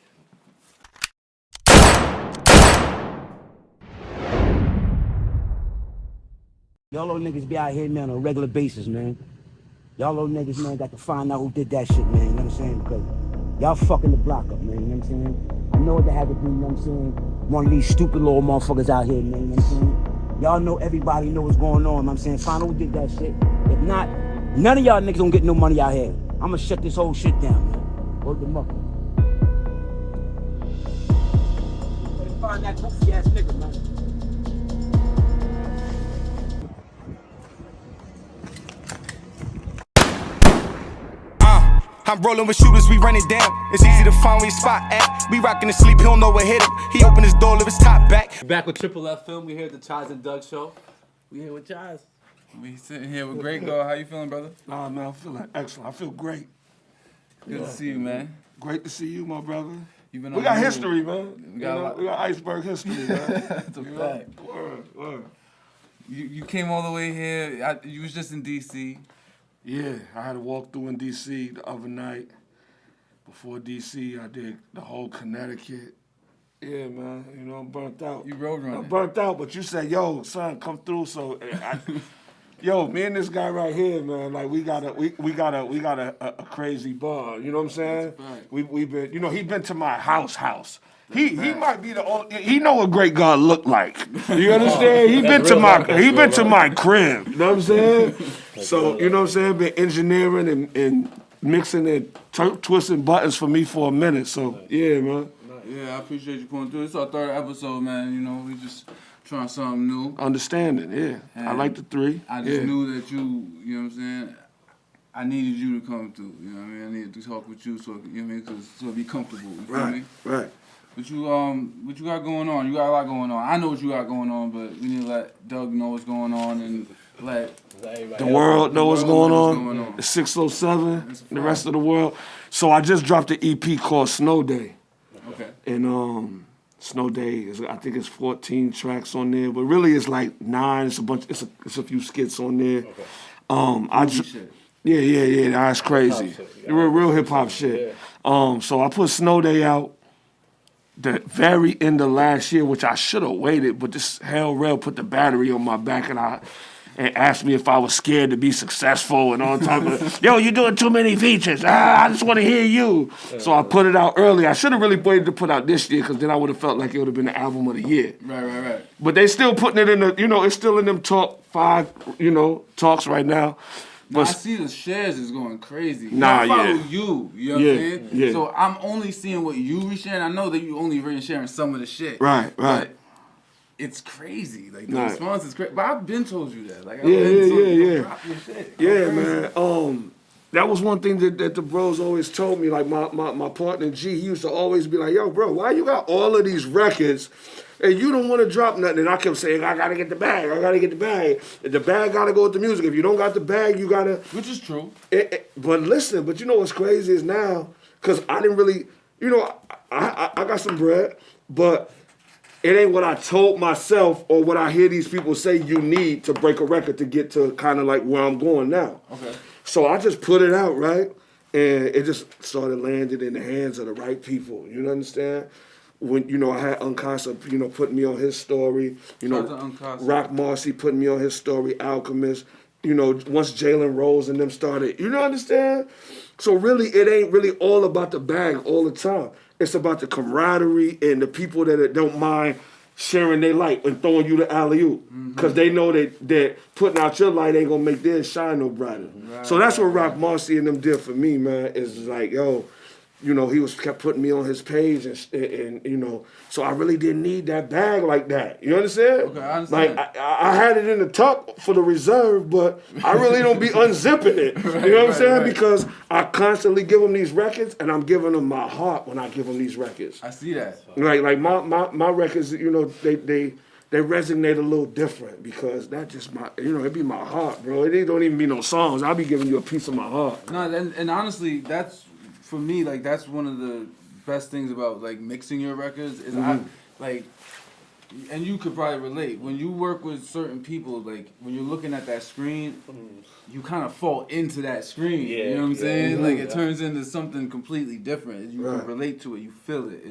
Y'all little niggas be out here, man, on a regular basis, man. Y'all little niggas, man, got to find out who did that shit, man. You know what I'm saying? Because y'all fucking the block up, man. You know what I'm saying? I know what they had to do, you know what I'm saying? One of these stupid little motherfuckers out here, man. You know what I'm saying? Y'all know everybody know what's going on, you know what I'm saying? Find out who did that shit. If not, none of y'all niggas don't get no money out here. I'ma shut this whole shit down, man. Word them up. Better find that goofy ass nigga, man. I'm rolling with shooters, we run it down. It's easy to find where your spot at. We rockin' to sleep, he don't know what hit him. He open his door, lift his top back. Back with Triple F Film, we here at the Chize and Doug show. We here with Chize. We sitting here with GREA8GAWD. How you feeling, brother? Nah, man, I'm feeling excellent. I feel great. Good to see you, man. Great to see you, my brother. You've been we on got the history, move. man. We got iceberg history, man. That's a fact. Word. You came all the way here. You was just in D.C. Yeah, I had to walk through in D.C. the other night. Before D.C., I did the whole Connecticut. Yeah, man, you know, I'm burnt out. You road running. I'm burnt out, but you said, yo, son, come through. So, yo, me and this guy right here, man, like we got a crazy bond. You know what I'm saying? We've been, you know, he been to my house. He might be the only. He know what GREA8GAWD look like. You understand? He been to my crib. You know what I'm saying? So you know what I'm saying? Been engineering and mixing and twisting buttons for me for a minute. So yeah, man. Yeah, I appreciate you pulling through. It's our 3rd episode, man. You know, we just trying something new. Understanding, yeah. And I like the 3. I just knew that you know what I'm saying? I needed you to come through. You know what I mean? I needed to talk with you so, you know what I mean? So it'd be comfortable. You feel me? Right. What you got going on? You got a lot going on. I know what you got going on, but we need to let Doug know what's going on and let the world know what's going on. The 607, the rest of the world. So I just dropped an EP called Snow Day. Okay. And Snow Day is, I think it's 14 tracks on there, but really it's like 9. It's a bunch. It's a few skits on there. Okay. Yeah. That's crazy. Real hip hop shit. So I put Snow Day out the very end of last year, which I should have waited, but this hell rail put the battery on my back and asked me if I was scared to be successful and all type of, yo, you're doing too many features. I just want to hear you. So I put it out early. I should have really waited to put out this year because then I would have felt like it would have been the album of the year. Right. But they still putting it in the, you know, it's still in them top 5, you know, talks right now. But I see the shares is going crazy. Nah, I follow you know what I'm saying? Yeah. So I'm only seeing what you resharing. I know that you only resharing some of the shit. Right. But it's crazy. Like, the response is crazy. But I've been told you that. Like, Drop your shit. Yeah, man. That was one thing that the bros always told me. Like, my partner, G, he used to always be like, yo, bro, why you got all of these records and you don't want to drop nothing? And I kept saying, I got to get the bag. The bag got to go with the music. If you don't got the bag, you got to. Which is true. But listen, you know what's crazy is now, because I didn't really, you know, I got some bread, but it ain't what I told myself or what I hear these people say you need to break a record to get to kind of like where I'm going now. Okay. So I just put it out, right? And it just started landing in the hands of the right people. You understand? When, you know, I had Uncasa, you know, putting me on his story. You know, Rock Marcy putting me on his story, Alchemist. You know, once Jalen Rose and them started, you know, understand? So really, it ain't really all about the bag all the time. It's about the camaraderie and the people that don't mind sharing their light and throwing you the alley-oop. Because they know that putting out your light ain't going to make theirs shine no brighter. Right, so that's what Rock Marcy and them did for me, man, is like, yo, you know, he kept putting me on his page and you know, so I really didn't need that bag like that. You understand? Okay, I understand. Like, I had it in the tuck for the reserve, but I really don't be unzipping it. You know what I'm saying? Right. Because I constantly give them these records, and I'm giving them my heart when I give them these records. I see that. Like my records, you know, they resonate a little different because that just it be my heart, bro. It don't even be no songs. I'll be giving you a piece of my heart. No, and honestly, that's, for me, like, that's one of the best things about, like, mixing your records is and you could probably relate, when you work with certain people, like, when you're looking at that screen, you kind of fall into that screen, you know what I'm saying? Like, it turns into something completely different. You can relate to it, you feel it.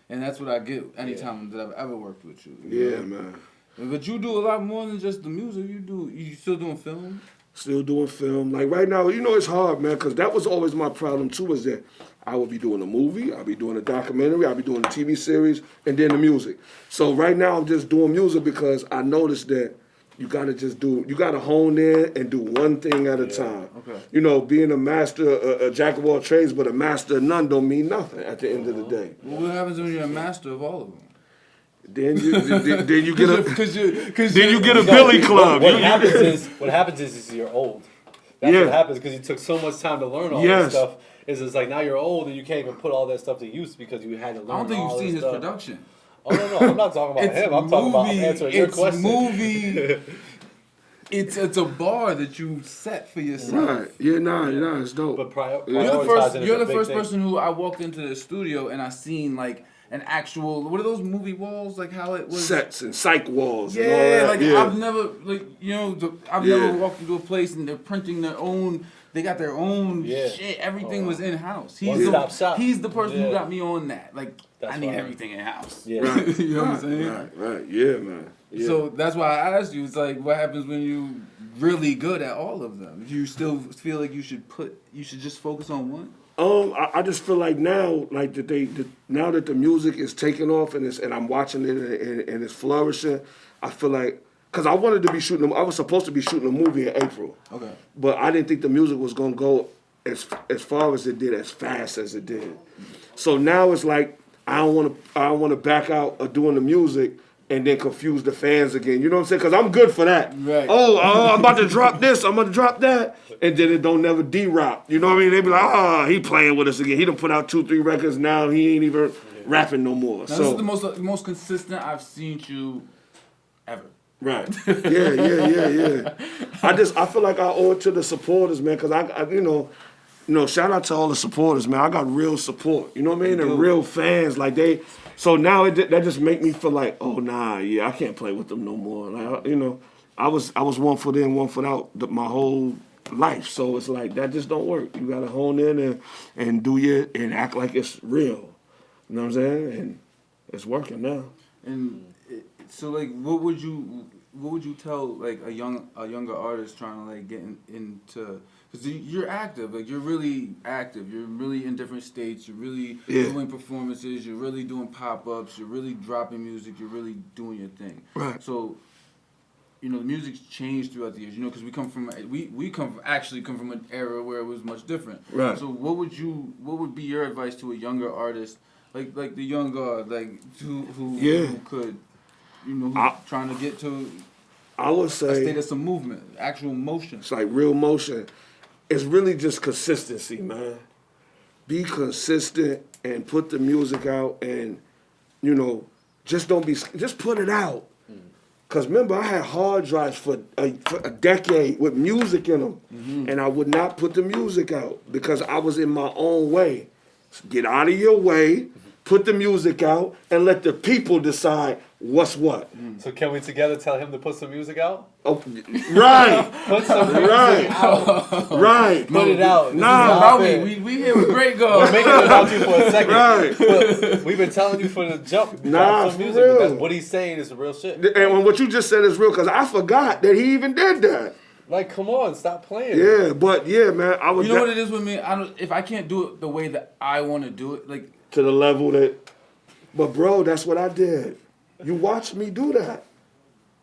And that's what I get anytime that I've ever worked with you. Yeah, man. But you do a lot more than just the music. You still doing film? Still doing film. Like right now, you know, it's hard, man, because that was always my problem too, is that I would be doing a movie, I'll be doing a documentary, I'll be doing a TV series, and then the music. So right now I'm just doing music because I noticed that you gotta hone in and do one thing at a time. Okay. You know, being a master, a jack of all trades, but a master of none don't mean nothing at the end of the day. Well, what happens when you're a master of all of them? Then you get a Billy Club. What happens is you're old. That's what happens because you took so much time to learn all Yes. this stuff. It's like now you're old and you can't even put all that stuff to use because you had to learn. I don't think all you've seen this his stuff. production. Oh no, I'm not talking about him. I'm talking about answering your question. Movie. It's a bar that you set for yourself. Right. Yeah, nah, it's dope. But You're the first person who I walked into the studio and I seen like an actual, what are those movie walls, like how it was sets and psych walls. Yeah, and all that. like Yeah. I've never I've never walked into a place and they're printing their own. They got their own shit. Everything was in house. He's the person who got me on that. Like I need everything in house. Yeah. Right. You know what I'm saying? Right. Yeah, man. Yeah. So that's why I asked you. It's like, what happens when you really good at all of them? Do you still feel like you should just focus on one? I just feel like now, like now that the music is taking off and I'm watching it and it's flourishing, I feel like, cause I wanted to be shooting. I was supposed to be shooting a movie in April. Okay. But I didn't think the music was gonna go as far as it did, as fast as it did. So now it's like I don't want to back out of doing the music and then confuse the fans again. You know what I'm saying? Because I'm good for that. Right. Oh, I'm about to drop this. I'm about to drop that. And then it don't never D-rap. You know what I mean? They be like, he playing with us again. He done put out 2-3 records. Now he ain't even rapping no more. Now, so this is the most consistent I've seen you ever. Right. Yeah. I feel like I owe it to the supporters, man, because I shout out to all the supporters, man. I got real support. You know what I mean? And real fans. Like so now that just make me feel like, I can't play with them no more. Like, I was one foot in, one foot out my whole life. So it's like that just don't work. You gotta hone in and do and act like it's real. You know what I'm saying? And it's working now. And so like, what would you tell like a younger artist trying to like get into? Because you're active, like you're really active. You're really in different states. You're really doing performances. You're really doing pop-ups. You're really dropping music. You're really doing your thing. Right. So, the music's changed throughout the years. We come from an era where it was much different. Right. So what would be your advice to a younger artist, like the young God, like who could, who's trying to get to? I would say a state of some movement, actual motion. It's like real motion. It's really just consistency, man. Be consistent and put the music out, and just put it out. Cause remember, I had hard drives for a decade with music in them, and I would not put the music out because I was in my own way. Get out of your way, put the music out, and let the people decide what's what. So can we together tell him to put some music out? Oh, right. Put some music out. Right. Put it out. Nah, about me. We here with GREA8GAWD. We're making it about you for a second. Right. But we've been telling you for the jump. Nah, some music. for real. But what he's saying is real shit. And what you just said is real, because I forgot that he even did that. Like, come on, stop playing. Yeah, but yeah, man, I was. You know what it is with me? If I can't do it the way that I want to do it, like to the level that. But bro, that's what I did. You watched me do that.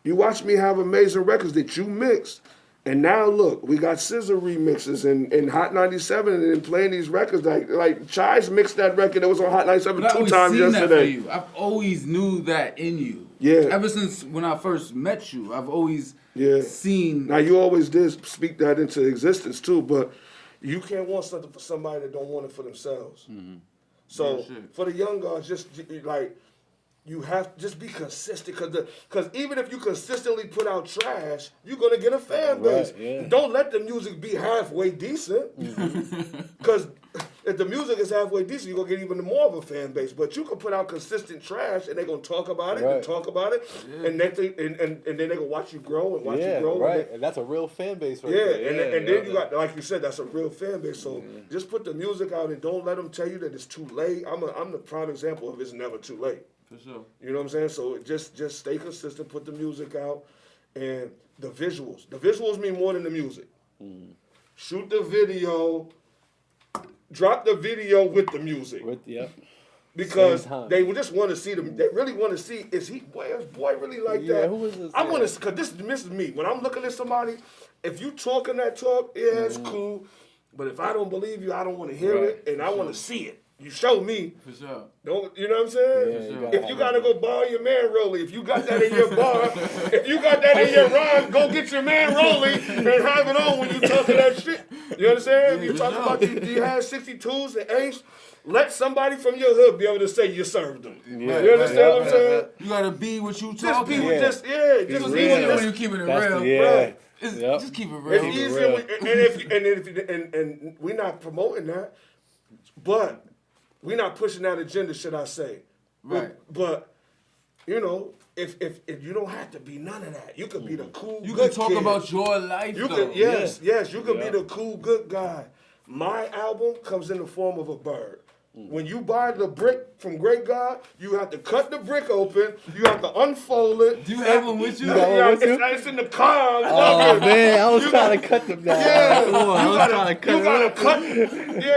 You watched me have amazing records that you mixed. And now look, we got Scissor remixes and Hot 97 and then playing these records like Chize mixed that record that was on Hot 97 2 times yesterday. That for you. I've always knew that in you. Yeah. Ever since when I first met you, I've always seen. Now you always did speak that into existence too, but you can't want something for somebody that don't want it for themselves. Mm-hmm. So for the young guys, just like. You have to just be consistent, because even if you consistently put out trash, you're gonna get a fan base. Right, yeah. Don't let the music be halfway decent, because if the music is halfway decent, you're gonna get even more of a fan base. But you can put out consistent trash, and they're gonna talk about it and talk about it, and then they're gonna watch you grow and watch you grow. Right, and that's a real fan base. Right and then you got, like you said, that's a real fan base. So just put the music out and don't let them tell you that it's too late. I'm the prime example of it's never too late. For sure. You know what I'm saying? So just stay consistent, put the music out, and the visuals. The visuals mean more than the music. Shoot the video, drop the video with the music. Because they just want to see them. They really want to see, is boy really like that? Who is this? I want to, because this is me. When I'm looking at somebody, if you talking that talk, it's cool. But if I don't believe you, I don't want to hear it, and I want to see it. you show me. For sure. Don't you know what I'm saying? Yeah, sure. If you gotta go borrow your man Rolly, if you got that in your bar, if you got that in your rhyme, go get your man Rolly and have it on when you talking that shit. You understand? If you talking about you had 62s and 8s, let somebody from your hood be able to say you served them. Yeah. You understand what I'm saying? You gotta be what you Just talking. be with just yeah, just be with When you keeping it real. Right. Just keep it real. It's easier, and we're not promoting that, but we're not pushing that agenda, should I say? Right. But you know, if you don't have to be none of that, you could be the cool. You good can talk kid. about your life. You though. can yes, you can be the cool good guy. My album comes in the form of a bird. When you buy the brick from Great God, you have to cut the brick open. You have to unfold it. Do you have one with you? It's in the car. Oh man, I was trying to cut them down. Yeah,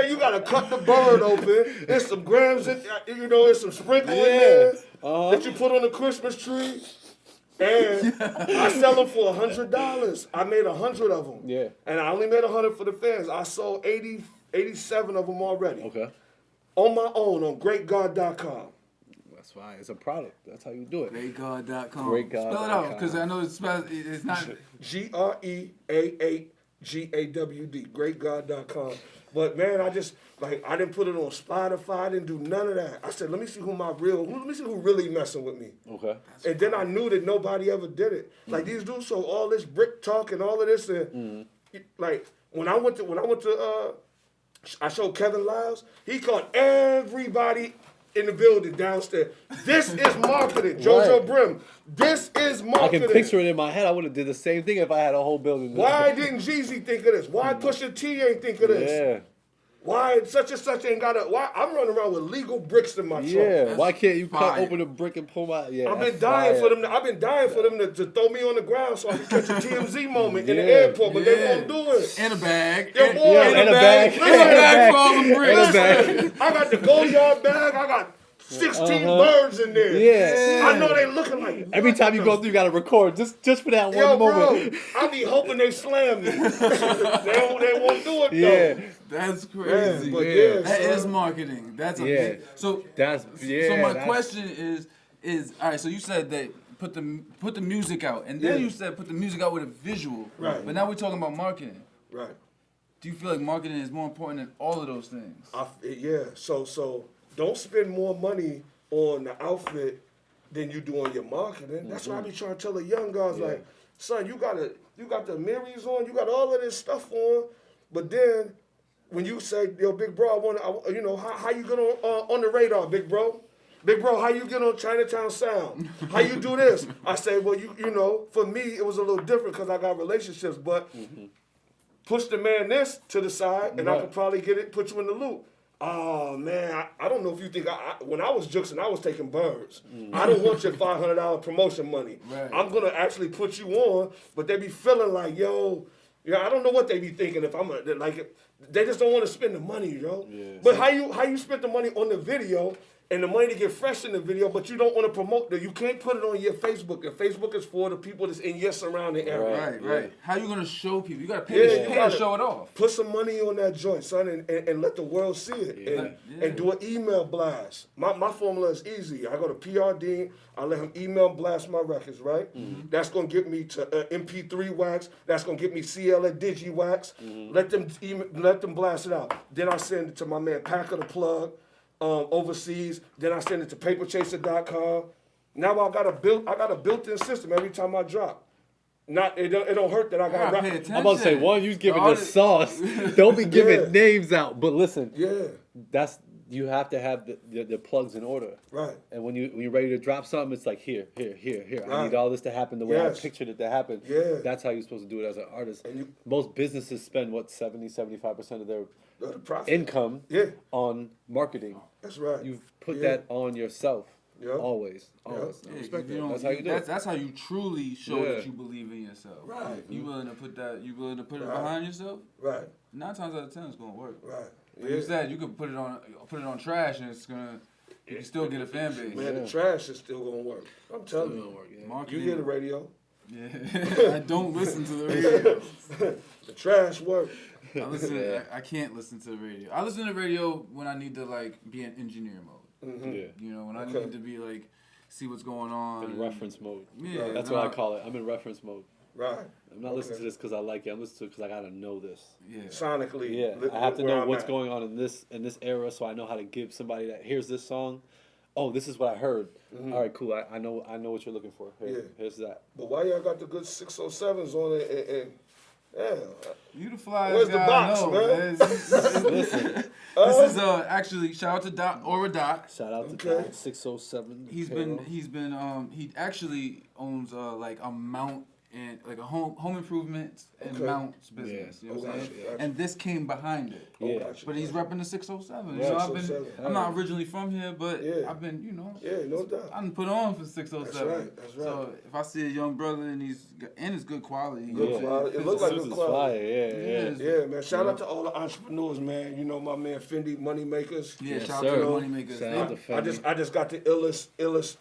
You gotta cut the bird open. There's some grams in, there's some sprinkle in there that you put on the Christmas tree. And I sell them for $100. I made 100 of them. Yeah. And I only made 100 for the fans. I sold 87 of them already. Okay. On my own on GREA8GAWD.com. That's fine. It's a product. That's how you do it. GREA8GAWD.com. GREA8GAWD.com. Spell it out, because I know it's not. GREA8GAWD. GREA8GAWD.com. But man, I didn't put it on Spotify. I didn't do none of that. I said, let me see who really messing with me. Okay. And then I knew that nobody ever did it. Like these dudes, so all this brick talk and all of this, and like when I went to I showed Kevin Lyles. He caught everybody in the building downstairs. This is marketing, JoJo Brim. This is marketing. I can picture it in my head. I would have did the same thing if I had a whole building. Why didn't Chize think of this? Why Pusha T ain't think of this? Yeah. Why such and such ain't got why I'm running around with legal bricks in my trunk. Yeah. Why can't you cut open a brick and pull my I've been dying for them to throw me on the ground so I can catch a TMZ moment in the airport, but they won't do it. In a bag. Yo, boy, in a bag. In a bag for all the bricks. I got the Goliard bag. I got 16 birds in there. Yeah. I know they looking like. Every time you go through, you gotta record just for that one moment. Bro, I be hoping they slam me. they won't do it though. Yeah. That's crazy. That is marketing. That's so my question is all right. So you said that put the music out, and then you said put the music out with a visual. Right. But now we're talking about marketing. Right. Do you feel like marketing is more important than all of those things? So don't spend more money on the outfit than you do on your marketing. That's why I be trying to tell the young guys like, son, you got the Miris on, you got all of this stuff on, but then when you say, yo, big bro, how you get on the radar, big bro? Big bro, how you get on Chinatown Sound? How you do this? I say, well, you know, for me, it was a little different because I got relationships, but push the man this to the side, and I could probably put you in the loop. Oh, man, I don't know if you think, when I was juxing, I was taking birds. I don't want your $500 promotion money. Right. I'm going to actually put you on, but they be feeling like, yo, I don't know what they be thinking if they just don't want to spend the money, yo. Yeah. But how you spend the money on the video and the money to get fresh in the video, but you don't want to promote you can't put it on your Facebook. And Facebook is for the people that's in your surrounding area. Right. How you gonna show people? You gotta pay to show it off. Put some money on that joint, son, and let the world see it. And do an email blast. My formula is easy. I go to PR Dean, I let him email blast my records, right? That's gonna get me to MP3 wax. That's gonna get me CL Digi wax. Let them blast it out. Then I send it to my man Packer the Plug. Overseas, then I send it to paperchaser.com. Now I got a built-in system every time I drop. It don't hurt that I got rap. I'm about to say, you giving the sauce. Don't be giving names out. But listen, you have to have the plugs in order. Right. And when you're ready to drop something, it's like here. Right. I need all this to happen the way I pictured it to happen. Yeah. That's how you're supposed to do it as an artist. Most businesses spend 75% of their income on marketing. That's right. You've put that on yourself. Yep. Always. That's how you do it. That's how you truly show that you believe in yourself. Right. You willing to put it behind yourself? Right. 9 times out of 10 it's gonna work. Right. Like you said, you could put it on trash and you can still get a fan base. Man, the trash is still gonna work. I'm telling you. You hear the radio. Yeah. I don't listen to the radio. The trash work. I can't listen to the radio. I listen to the radio when I need to like be in engineer mode. Mm-hmm. Yeah. You know, when I need to be like see what's going on. In reference mode. Yeah, that's what I call it. I'm in reference mode. Right. I'm not listening to this because I like it. I'm listening to it because I gotta know this. Yeah. Sonically. Yeah. I have to know what's going on in this era, so I know how to give somebody that here's this song. Oh, this is what I heard. Mm-hmm. All right, cool. I know what you're looking for. Here, here's that. But why y'all got the good 607s on it? And yeah. You the fly Where's guy, the box, I know, man? Listen. This is actually shout out to Dot Dot. Shout out to Dot 607. He actually owns like a mount and like a home improvement and mounts business. You know what I'm saying? And this came behind it. Yeah. But he's repping the 607. Yeah, So I'm not originally from here, but I've been, Yeah, no doubt. I'm put on for 607. That's right. So if I see a young brother and it's good quality. Good quality. It looks like good quality. Yeah. Yeah, man. Shout out to all the entrepreneurs, man. You know my man Fendi Money Makers. Yeah, shout out to Money Makers. Shout out to Fendi. I just got the illest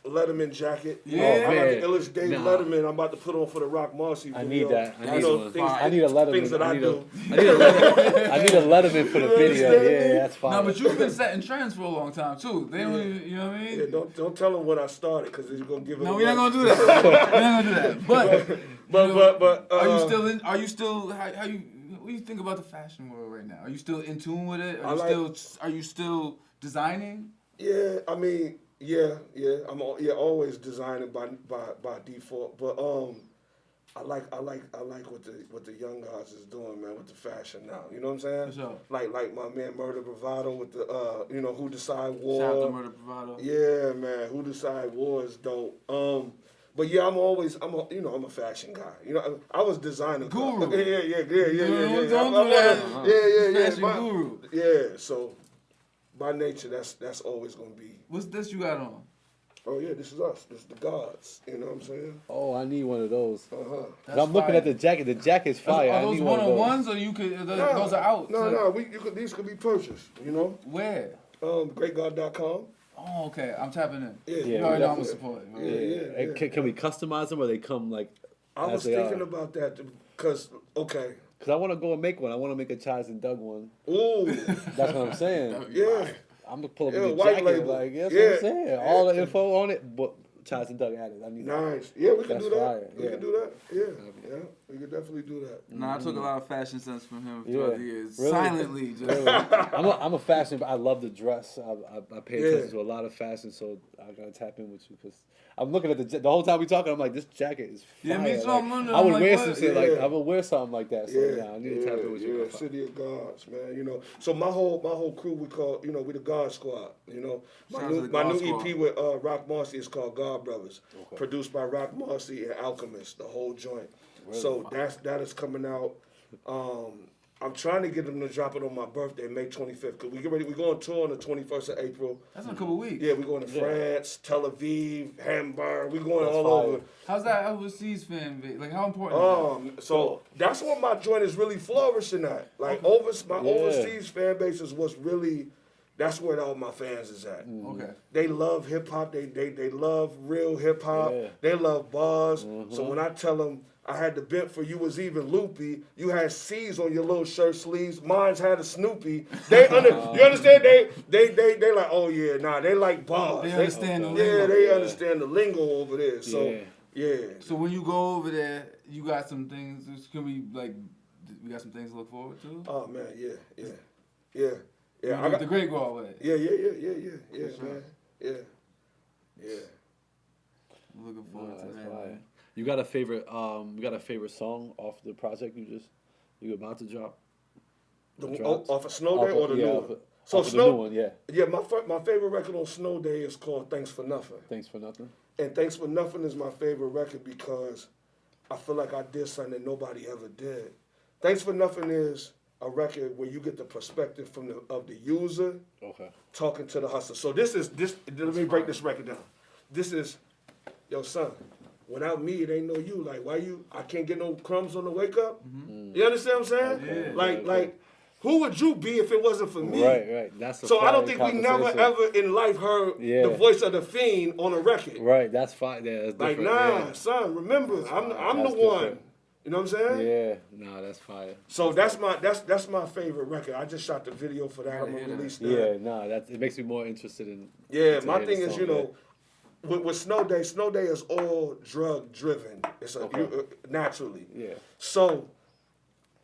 Letterman jacket. Yeah. I got the illest Dave Letterman. I'm about to put on for the Rock Marcy video. I need that. I need one. I need a Letterman. Things that I do. I need a Letterman for the video. Yeah, that's fine. No, but you've been setting trends for a long time too. They don't even, you know what I mean? Yeah, don't tell them when I started because they're gonna give it. No, we ain't gonna do that. We ain't gonna do that. But are you still in? Are you still how you? What do you think about the fashion world right now? Are you still in tune with it? Are you still designing? Yeah, I mean, yeah. I'm always designing by default, but I like what the young guys is doing, man, with the fashion now. You know what I'm saying? For sure. Like my man Murder Bravado with the Who Decide War. Shout out to Murder Bravado. Yeah, man, Who Decide War is dope. But yeah, I'm a fashion guy. You know, I was designer. Guru. Yeah. Don't do that. Yeah. Fashion guru. Yeah, so by nature, that's always gonna be. What's this you got on? Oh yeah, this is us. This is the gods. You know what I'm saying? Oh, I need one of those. Uh-huh. I'm looking at the jacket. The jacket's fire. Are those one-on-ones or you could? Those are out. No. These could be purchased. You know. Where? GREA8GAWD.com. Oh, okay. I'm tapping in. Yeah. You already know I'm supporting. Yeah. Can we customize them or they come like? I was thinking about that because Because I want to go and make one. I want to make a Chize and Doug one. Ooh. That's what I'm saying. Yeah. I'm going to pull up the white jacket. label. Like, that's what I'm saying. All the info on it, but Chize and Doug added. I need nice. Yeah, we can do that. Fire. We can do that. Yeah. We can definitely do that. Nah, I took a lot of fashion sense from him throughout the years. Really? Silently. Just. Really? I'm a fashion, but I love the dress. I pay attention to a lot of fashion, so I got to tap in with you because I'm looking at the whole time we talking. I'm like, this jacket is fire. Yeah, me too. Like, I would wear some shit like I would wear something like that. So I need to tap in with you. Yeah, City of Gods, man. You know, so my whole crew we call we the God Squad. You know, my new EP with Rock Marcy is called God Brothers, produced by Rock Marcy and Alchemist, the whole joint. Really? So that is coming out. I'm trying to get them to drop it on my birthday, May 25th. Cause we go on tour on the 21st of April. That's in a couple weeks. Yeah, we're going to France, Tel Aviv, Hamburg. We're going all over. How's that overseas fan base? Like, how important is that? So that's what my joint is really flourishing at. Like, overseas fan base is what's really, that's where all my fans is at. Okay. They love hip-hop. They love real hip-hop. Yeah. They love bars. So when I tell them, I had the bent for you was even loopy. You had C's on your little shirt sleeves. Mine's had a Snoopy. They you understand? They like, oh yeah, nah. They like bars. They understand the lingo. Yeah, they understand the lingo over there. So yeah. So when you go over there, you got some things. We got some things to look forward to. Oh man, yeah. I got the GREA8GAWD way. Yeah, man. Yeah. I'm looking forward to that. Man. You got a favorite? You got a favorite song off the project you about to drop? Off of Snow Day or the new one? So the new one, Yeah, my favorite record on Snow Day is called Thanks for Nothing. Thanks for Nothing. And Thanks for Nothing is my favorite record because I feel like I did something that nobody ever did. Thanks for Nothing is a record where you get the perspective of the user talking to the hustler. So let me break this record down. This is, yo son, without me, it ain't no you. Like, I can't get no crumbs on the wake up? Mm-hmm. You understand what I'm saying? Yeah. Like, who would you be if it wasn't for me? Right. That's so I don't think we never ever in life heard the voice of the FEN on a record. Right, that's fine. Yeah, that's like, different. son, remember, I'm the one. You know what I'm saying? Yeah, nah, that's fire. So that's my favorite record. I just shot the video for that. I'm gonna release that. Yeah, nah, it makes me more interested in. Yeah, my thing is, you know, with Snow Day is all drug driven. It's naturally. Yeah. So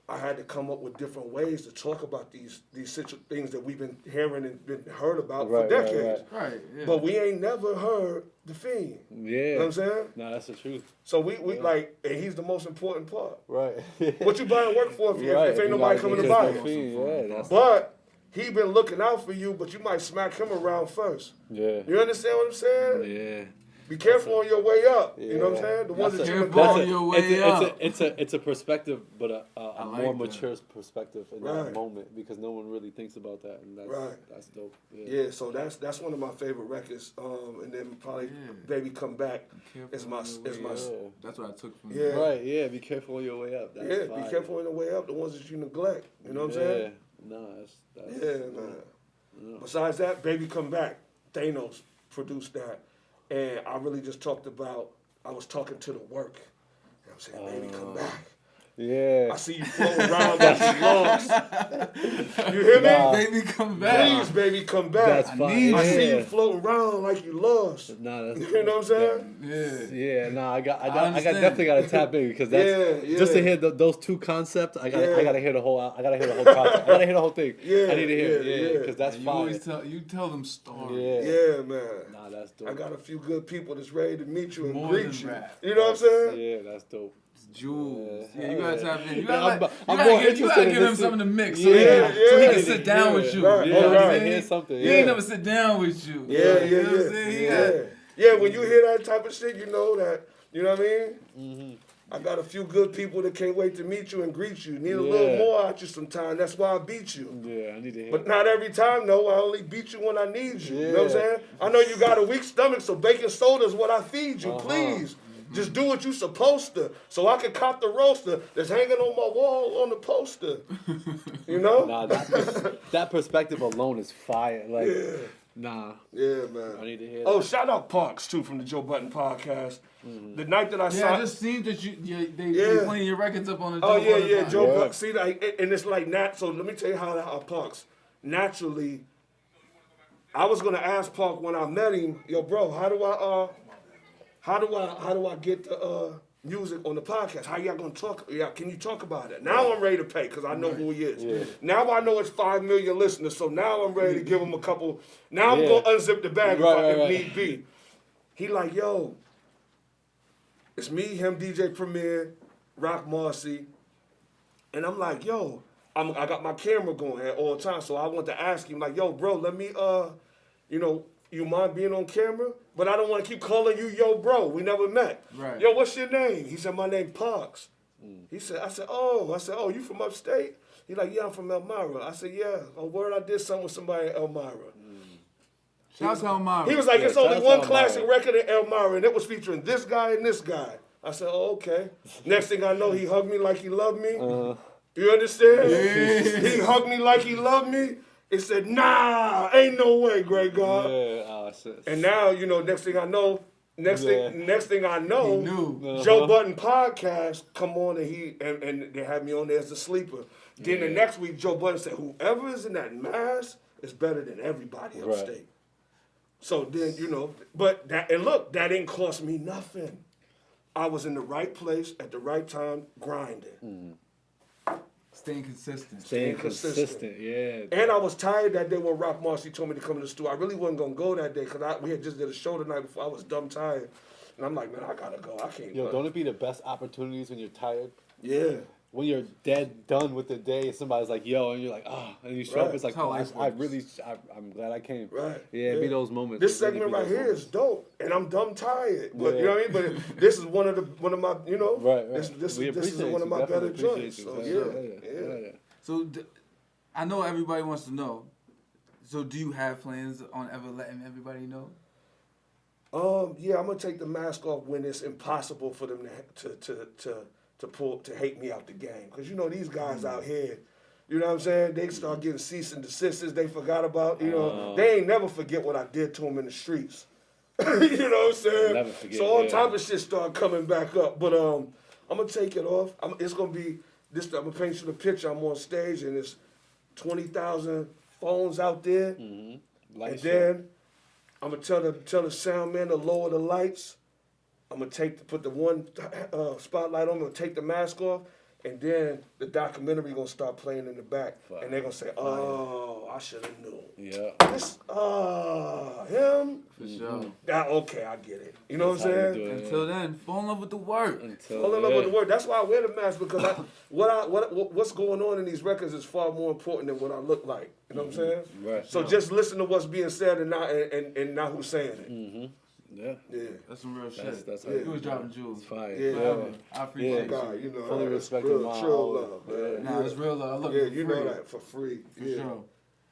I had to come up with different ways to talk about these things that we've been hearing and been heard about for decades. Right. Yeah. But we ain't never heard the FEN. Yeah. You know what I'm saying? No, that's the truth. So we like, and he's the most important part. Right. What you buying work for if ain't nobody coming to buy it? Yeah, but he been looking out for you, but you might smack him around first. Yeah. You understand what I'm saying? Yeah. Be careful on your way up. You know what I'm saying? The ones that you on your way up. It's a perspective, but a like more that. mature perspective in that moment because no one really thinks about that, and that's dope. Yeah, so that's one of my favorite records. And then probably Baby Come Back is my. That's what I took from you. Right. Yeah. Be careful on your way up. That's fire. Be careful on your way up. The ones that you neglect. You know what I'm saying? No, that's man. Yeah. Besides that, Baby Come Back, Thanos produced that. And I really just talked about, I was talking to the work. You know what I'm saying? Baby, come back. Yeah. I see you floating around like you lost. You hear me? Baby, come back. Please, baby, come back. That's fine. I see you floating around like you lost. Nah, that's you know what I'm saying? Yeah. Nah, I definitely gotta tap in because that's just to hear those two concepts. I gotta hear the whole. I gotta hear the whole concept. I gotta hear the whole thing. I need to hear it. Because that's fine. You tell them stories. Yeah, man. Nah, that's dope. I got a few good people that's ready to meet you and More greet than you. rap. You know what I'm saying? Yeah, that's dope. Jewels. Yeah, you gotta tap in. You I'm gotta give him some of the mix so he can sit down with you. Right. You know what I'm Hear saying? something. He ain't never sit down with you. Yeah, when you hear that type of shit, you know that, you know what I mean? Mm-hmm. I got a few good people that can't wait to meet you and greet you. Need a little more out you sometime. That's why I beat you. Yeah, I need to hear But not every time, no. I only beat you when I need you. You know what I'm saying? I know you got a weak stomach, so baking soda is what I feed you. Please. Just do what you supposed to, so I can cop the roaster that's hanging on my wall on the poster. You know? Nah, that perspective alone is fire. Like, nah. Yeah, man. I need to hear that. Shout out Parks, too, from the Joe Button podcast. The night that I saw... I just seen that they playing your records up on the Joe Button podcast. Joe Button. See, like, and it's like, so let me tell you how Parks, naturally, I was going to ask Park when I met him, yo, bro, how do I get the music on the podcast? How y'all gonna talk? Yeah, can you talk about it? Now I'm ready to pay because I know who he is. Yeah. Now I know it's 5 million listeners, so now I'm ready to give him a couple. Now I'm gonna unzip the bag if need be. He like, yo, it's me, him, DJ Premier, Rock Marcy, and I'm like, yo, I got my camera going at all times, so I want to ask him like, yo, bro, let me, you mind being on camera? But I don't want to keep calling you yo bro. We never met. Right. Yo, what's your name? He said, my name Parks. I said, oh, you from upstate? He like, yeah, I'm from Elmira. I said, yeah. Oh, word, I did something with somebody in Elmira. Shout out to Elmira. He was like, it's only one classic record in Elmira, and it was featuring this guy and this guy. I said, oh, okay. Next thing I know, he hugged me like he loved me. You understand? Yeah. He hugged me like he loved me. It said, nah, ain't no way, GREA8GAWD. And now, next thing I know, Joe Button podcast come on and they had me on there as a sleeper. Then the next week, Joe Button said, whoever is in that mask is better than everybody upstate. Right. So then, but that didn't cost me nothing. I was in the right place at the right time, grinding. Staying consistent. Staying consistent, yeah. And I was tired that day when Rock Marcy told me to come to the studio. I really wasn't going to go that day because we had just did a show the night before. I was dumb tired. And I'm like, man, I got to go. I can't go. Don't it be the best opportunities when you're tired? Yeah. When you're done with the day, somebody's like, yo, and you're like, and you show up, it's like, I'm glad I came. Right. Yeah, it be those moments. This segment right here is dope, and I'm dumb tired. But you know what I mean? But this is one of my, right. This is one of my better joints. So yeah. So I know everybody wants to know. So do you have plans on ever letting everybody know? Yeah, I'm gonna take the mask off when it's impossible for them to hate me out the game. Because, these guys out here, you know what I'm saying? They start getting cease and desists they forgot about, they ain't never forget what I did to them in the streets. You know what I'm saying? Never forget, so all type of shit start coming back up. But I'm gonna take it off. It's gonna be this. I'm gonna paint you the picture. I'm on stage and there's 20,000 phones out there, and then I'm gonna tell the sound man to lower the lights. I'm gonna put the one spotlight on. I'm gonna take the mask off. And then the documentary gonna start playing in the back, and they're gonna say, "Oh, I should have knew." Yeah. This, him. For sure. Okay, I get it. You know what I'm saying? Until then, fall in love with the work. Fall in love with the work. That's why I wear the mask, because what's going on in these records is far more important than what I look like. You know what I'm saying? Right. So just listen to what's being said and not who's saying it. Mm-hmm. Yeah. That's some real shit. That's you was dropping jewels. It's fire. Yeah. I appreciate you. God, you know, fully respect real, my true love, man. Nah, it's real love. I love you for free. know that for free. For sure.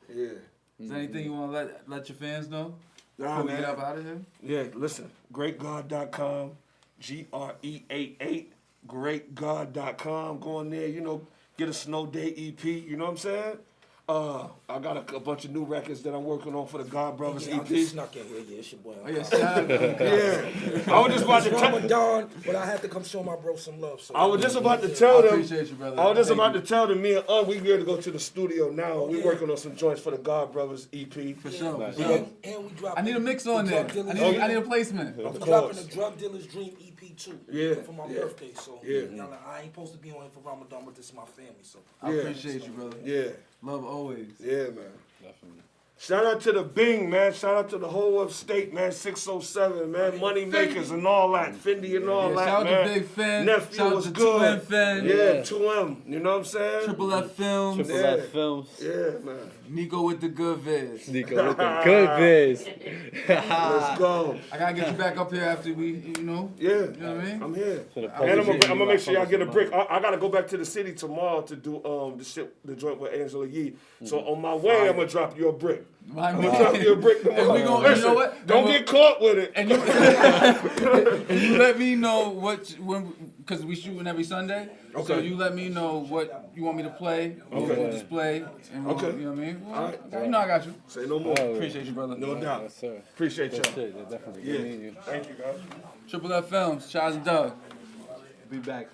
Yeah. Is there anything you want to let your fans know? Nah, before man. we get up out of here? Yeah, listen. GREA8GAWD.com. GREA88. GREA8GAWD.com. Go in there, get a Snow Day EP. You know what I'm saying? I got a bunch of new records that I'm working on for the God Brothers EP. I just snuck in here. Yeah, it's your boy. Oh, yeah, yeah. I was just about to tell Ramadan, but I had to come show my bro some love. So I was just about to tell them. I appreciate you, brother. I was just about to tell them, me and we ready to go to the studio now. We working on some joints for the God Brothers EP. For sure. And we dropping. I need a mix on there. I need a placement. I'm dropping the Drug Dealer's Dream EP too. Yeah. For my birthday. So I ain't supposed to be on it for Ramadan, but this is my family. So I appreciate you, brother. Yeah. Love always. Yeah, man. Definitely. Shout out to the Bing, man. Shout out to the whole upstate, man. 607, man. Money makers and all that. Fendi and all that, shout man. Shout out to Big Fen. Nephew shout was out to good. 2M Fen. Yeah, 2M. You know what I'm saying? Triple F Films. Triple F Films. Yeah, man. Nico with the good viz. Nico with the good viz. Let's go. I gotta get you back up here after we, Yeah. You know what I mean? I'm here. And I'm gonna make sure y'all get a brick. I gotta go back to the city tomorrow to do the joint with Angela Yee. So on my way, I'm gonna drop you a brick. I'm gonna drop you a brick tomorrow. And we gonna, listen, you know what? Don't get caught with it. And you, and you let me know because we shooting every Sunday. Okay. So you let me know what you want me to play, what we'll display, and we'll, you know what I mean? Well, All right. I got you. Say no more. Appreciate you, brother. No doubt. Yes, sir. Appreciate y'all. Definitely. Yeah. Thank you, guys. Triple F Films, Chize and Doug. Be back.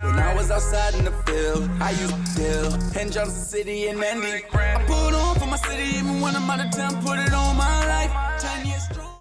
When I was outside in the field, I used to deal in Johnson City and Andy. I put on for my city even when I'm out of town, put it on my life. 10 years